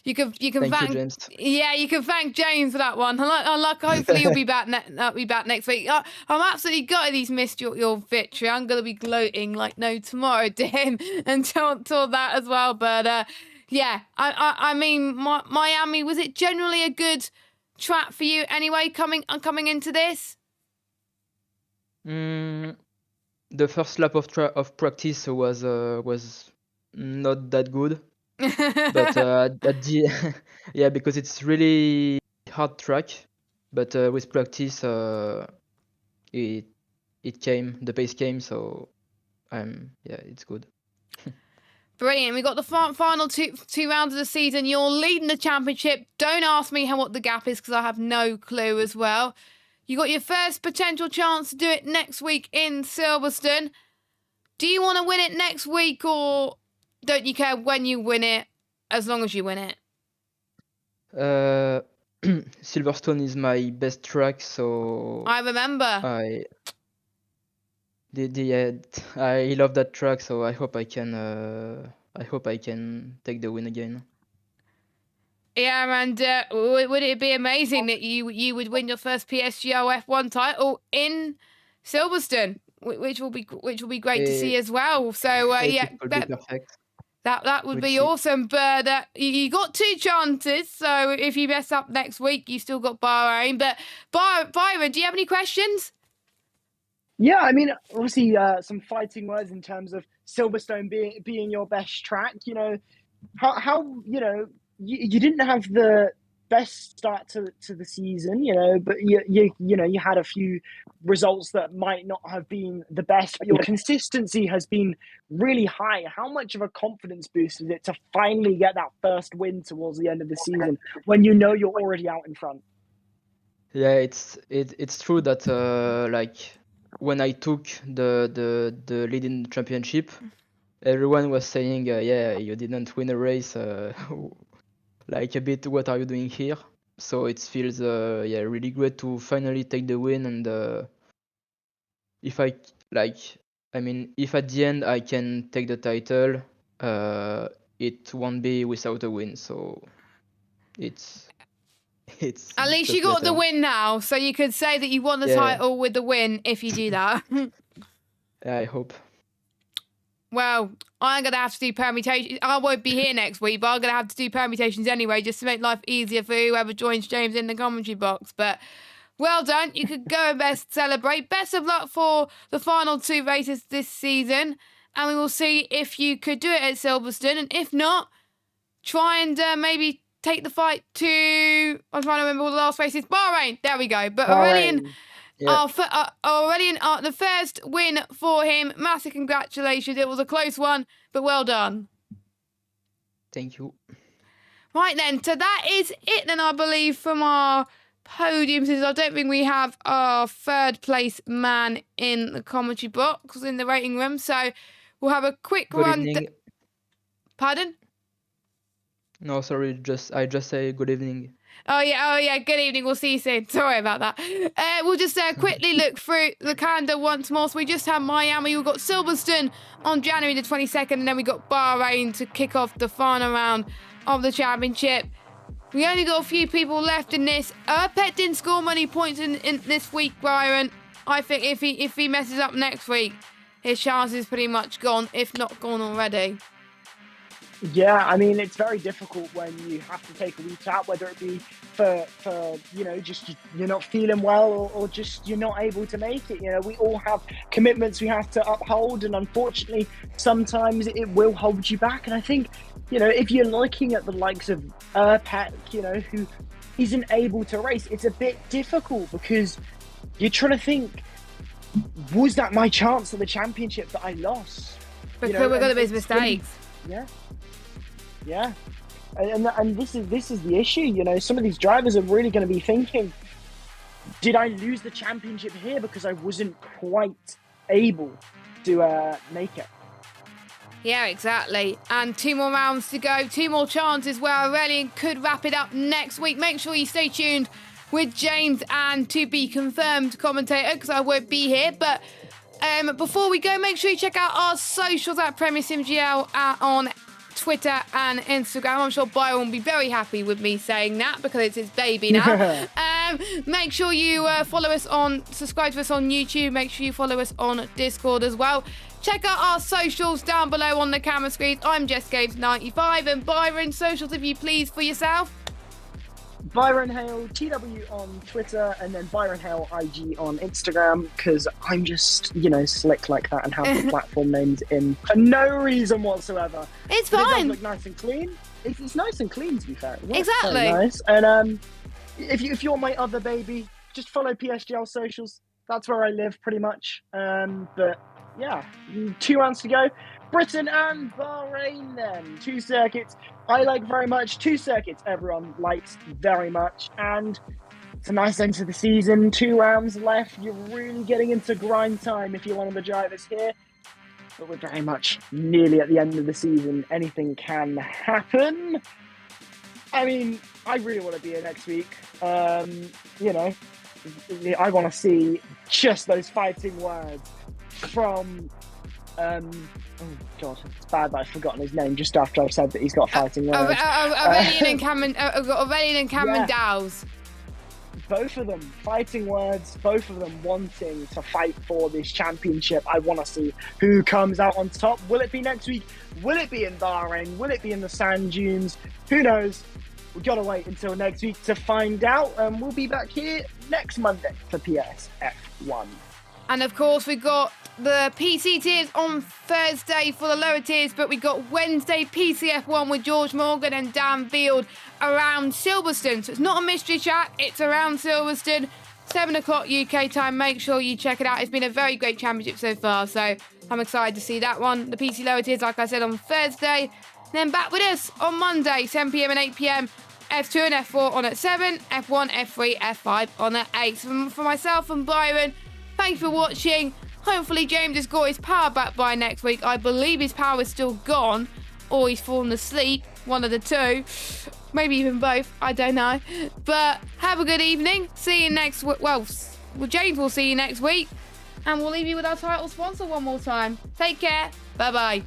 you can Thank you, James. Yeah, you can thank James for that one. Hopefully you'll be back. Be back next week. I'm absolutely gutted he's missed your victory. I'm gonna be gloating like no tomorrow to him and tell that as well. But yeah, I mean, Miami, was it generally a good track for you anyway coming into this? The first lap of practice was not that good, but at the yeah, because it's really hard track, but with practice the pace came, so yeah, it's good. Brilliant. We got the final two rounds of the season. You're leading the championship. Don't ask me what the gap is, because I have no clue as well. You got your first potential chance to do it next week in Silverstone. Do you want to win it next week, or don't you care when you win it, as long as you win it? Silverstone is my best track, so I remember. I love that track, so I hope I can take the win again. Yeah, and would it be amazing that you would win your first PSGL F1 title in Silverstone, which will be great to see as well. So yeah, it would be perfect. That would be awesome. But you got 2 chances, so if you mess up next week, you still got Bahrain. But Byron, do you have any questions? Yeah, I mean, obviously, some fighting words in terms of Silverstone being your best track. You know, how you didn't have the best start to the season, but you had a few results that might not have been the best, but your consistency has been really high. How much of a confidence boost is it to finally get that first win towards the end of the season when you know you're already out in front? Yeah, it's true that like when I took the lead in the championship, everyone was saying, yeah, you didn't win a race, like a bit, what are you doing here? So it feels really great to finally take the win, and if at the end I can take the title, it won't be without a win, so it's at least you got the win now, so you could say that you won the title with the win if you do that. Yeah, I hope. Well, I'm going to have to do permutations. I won't be here next week, but I'm going to have to do permutations anyway, just to make life easier for whoever joins James in the commentary box. But well done. You could go and best celebrate. Best of luck for the final 2 races this season. And we will see if you could do it at Silverstone. And if not, try and maybe take the fight to... I'm trying to remember all the last races. Bahrain. There we go. But Aurelian... Yeah. Aurelian, the first win for him. Massive congratulations. It was a close one, but well done. Thank you. Right then, so that is it then, I believe, from our podium. Since I don't think we have our 3rd place man in the commentary box, in the rating room. So we'll have a quick run. Pardon? No, sorry, I just say good evening. Oh yeah, good evening, we'll see you soon. Sorry about that. We'll just quickly look through the calendar once more. So we just had Miami, we've got Silverstone on January the 22nd, and then we got Bahrain to kick off the final round of the championship. We only got a few people left in this. Pet didn't score many points in this week, Byron. I think if he messes up next week, his chance is pretty much gone, if not gone already. Yeah, I mean, it's very difficult when you have to take a week out, whether it be for just you're not feeling well or just you're not able to make it. We all have commitments we have to uphold, and unfortunately, sometimes it will hold you back. And I think, if you're looking at the likes of Peck, who isn't able to race, it's a bit difficult because you're trying to think, was that my chance at the championship that I lost? Because we're going to make mistakes. Yeah, and this is the issue. Some of these drivers are really going to be thinking, did I lose the championship here because I wasn't quite able to make it? Yeah, exactly. And 2 more rounds to go, 2 more chances where Aurelian could wrap it up next week. Make sure you stay tuned with James and to be confirmed commentator, because I won't be here. But before we go, make sure you check out our socials at Premier PSGL on Twitter and Instagram. I'm sure Byron will be very happy with me saying that because it's his baby now. Make sure you subscribe to us on YouTube. Make sure you follow us on Discord as well. Check out our socials down below on the camera screen. I'm JessGames95, and Byron, socials if you please for yourself. Byron Hale TW on Twitter, and then Byron Hale IG on Instagram, because I'm just, slick like that and have the platform names in for no reason whatsoever. It's but fine. It does look nice and clean. It's nice and clean, to be fair. It works Exactly. very nice. And if you're my other baby, just follow PSGL socials. That's where I live, pretty much. But yeah, 2 rounds to go. Britain and Bahrain then. 2 circuits I like very much. 2 circuits everyone likes very much. And it's a nice end to the season. 2 rounds left. You're really getting into grind time if you're one of the drivers here. But we're very much nearly at the end of the season. Anything can happen. I mean, I really want to be here next week. I want to see just those fighting words from oh god, it's bad that I've forgotten his name just after I've said that he's got fighting words. Aurelian and Cameron Dowes. Both of them fighting words, both of them wanting to fight for this championship. I want to see who comes out on top. Will it be next week? Will it be in Bahrain? Will it be in the sand dunes? Who knows? We've got to wait until next week to find out. We'll be back here next Monday for PSF1. And of course, we've got the PC tiers on Thursday for the lower tiers, but we got Wednesday PCF1 with George Morgan and Dan Field around Silverstone. So it's not a mystery chat, it's around Silverstone, 7 o'clock UK time. Make sure you check it out. It's been a very great championship so far, so I'm excited to see that one. The PC lower tiers, like I said, on Thursday. Then back with us on Monday, 10 PM and 8 PM. F2 and F4 on at 7, F1, F3, F5 on at 8. So for myself and Byron, thanks for watching. Hopefully James has got his power back by next week. I believe his power is still gone, or he's fallen asleep, one of the two. Maybe even both, I don't know. But have a good evening. See you next week. Well, James will see you next week. And we'll leave you with our title sponsor one more time. Take care. Bye-bye.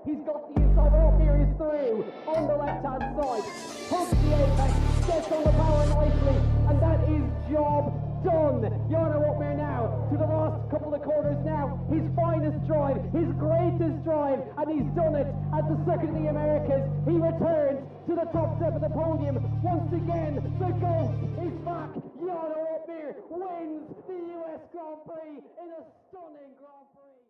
He's got the inside off, here he's through, on the left-hand side, hooks the apex, gets on the power nicely, and that is job done. Jarno Opmeer now, to the last couple of corners now, his finest drive, his greatest drive, and he's done it at the Circuit of the Americas. He returns to the top step of the podium. Once again, the GOAT is back. Jarno Opmeer wins the US Grand Prix in a stunning Grand Prix.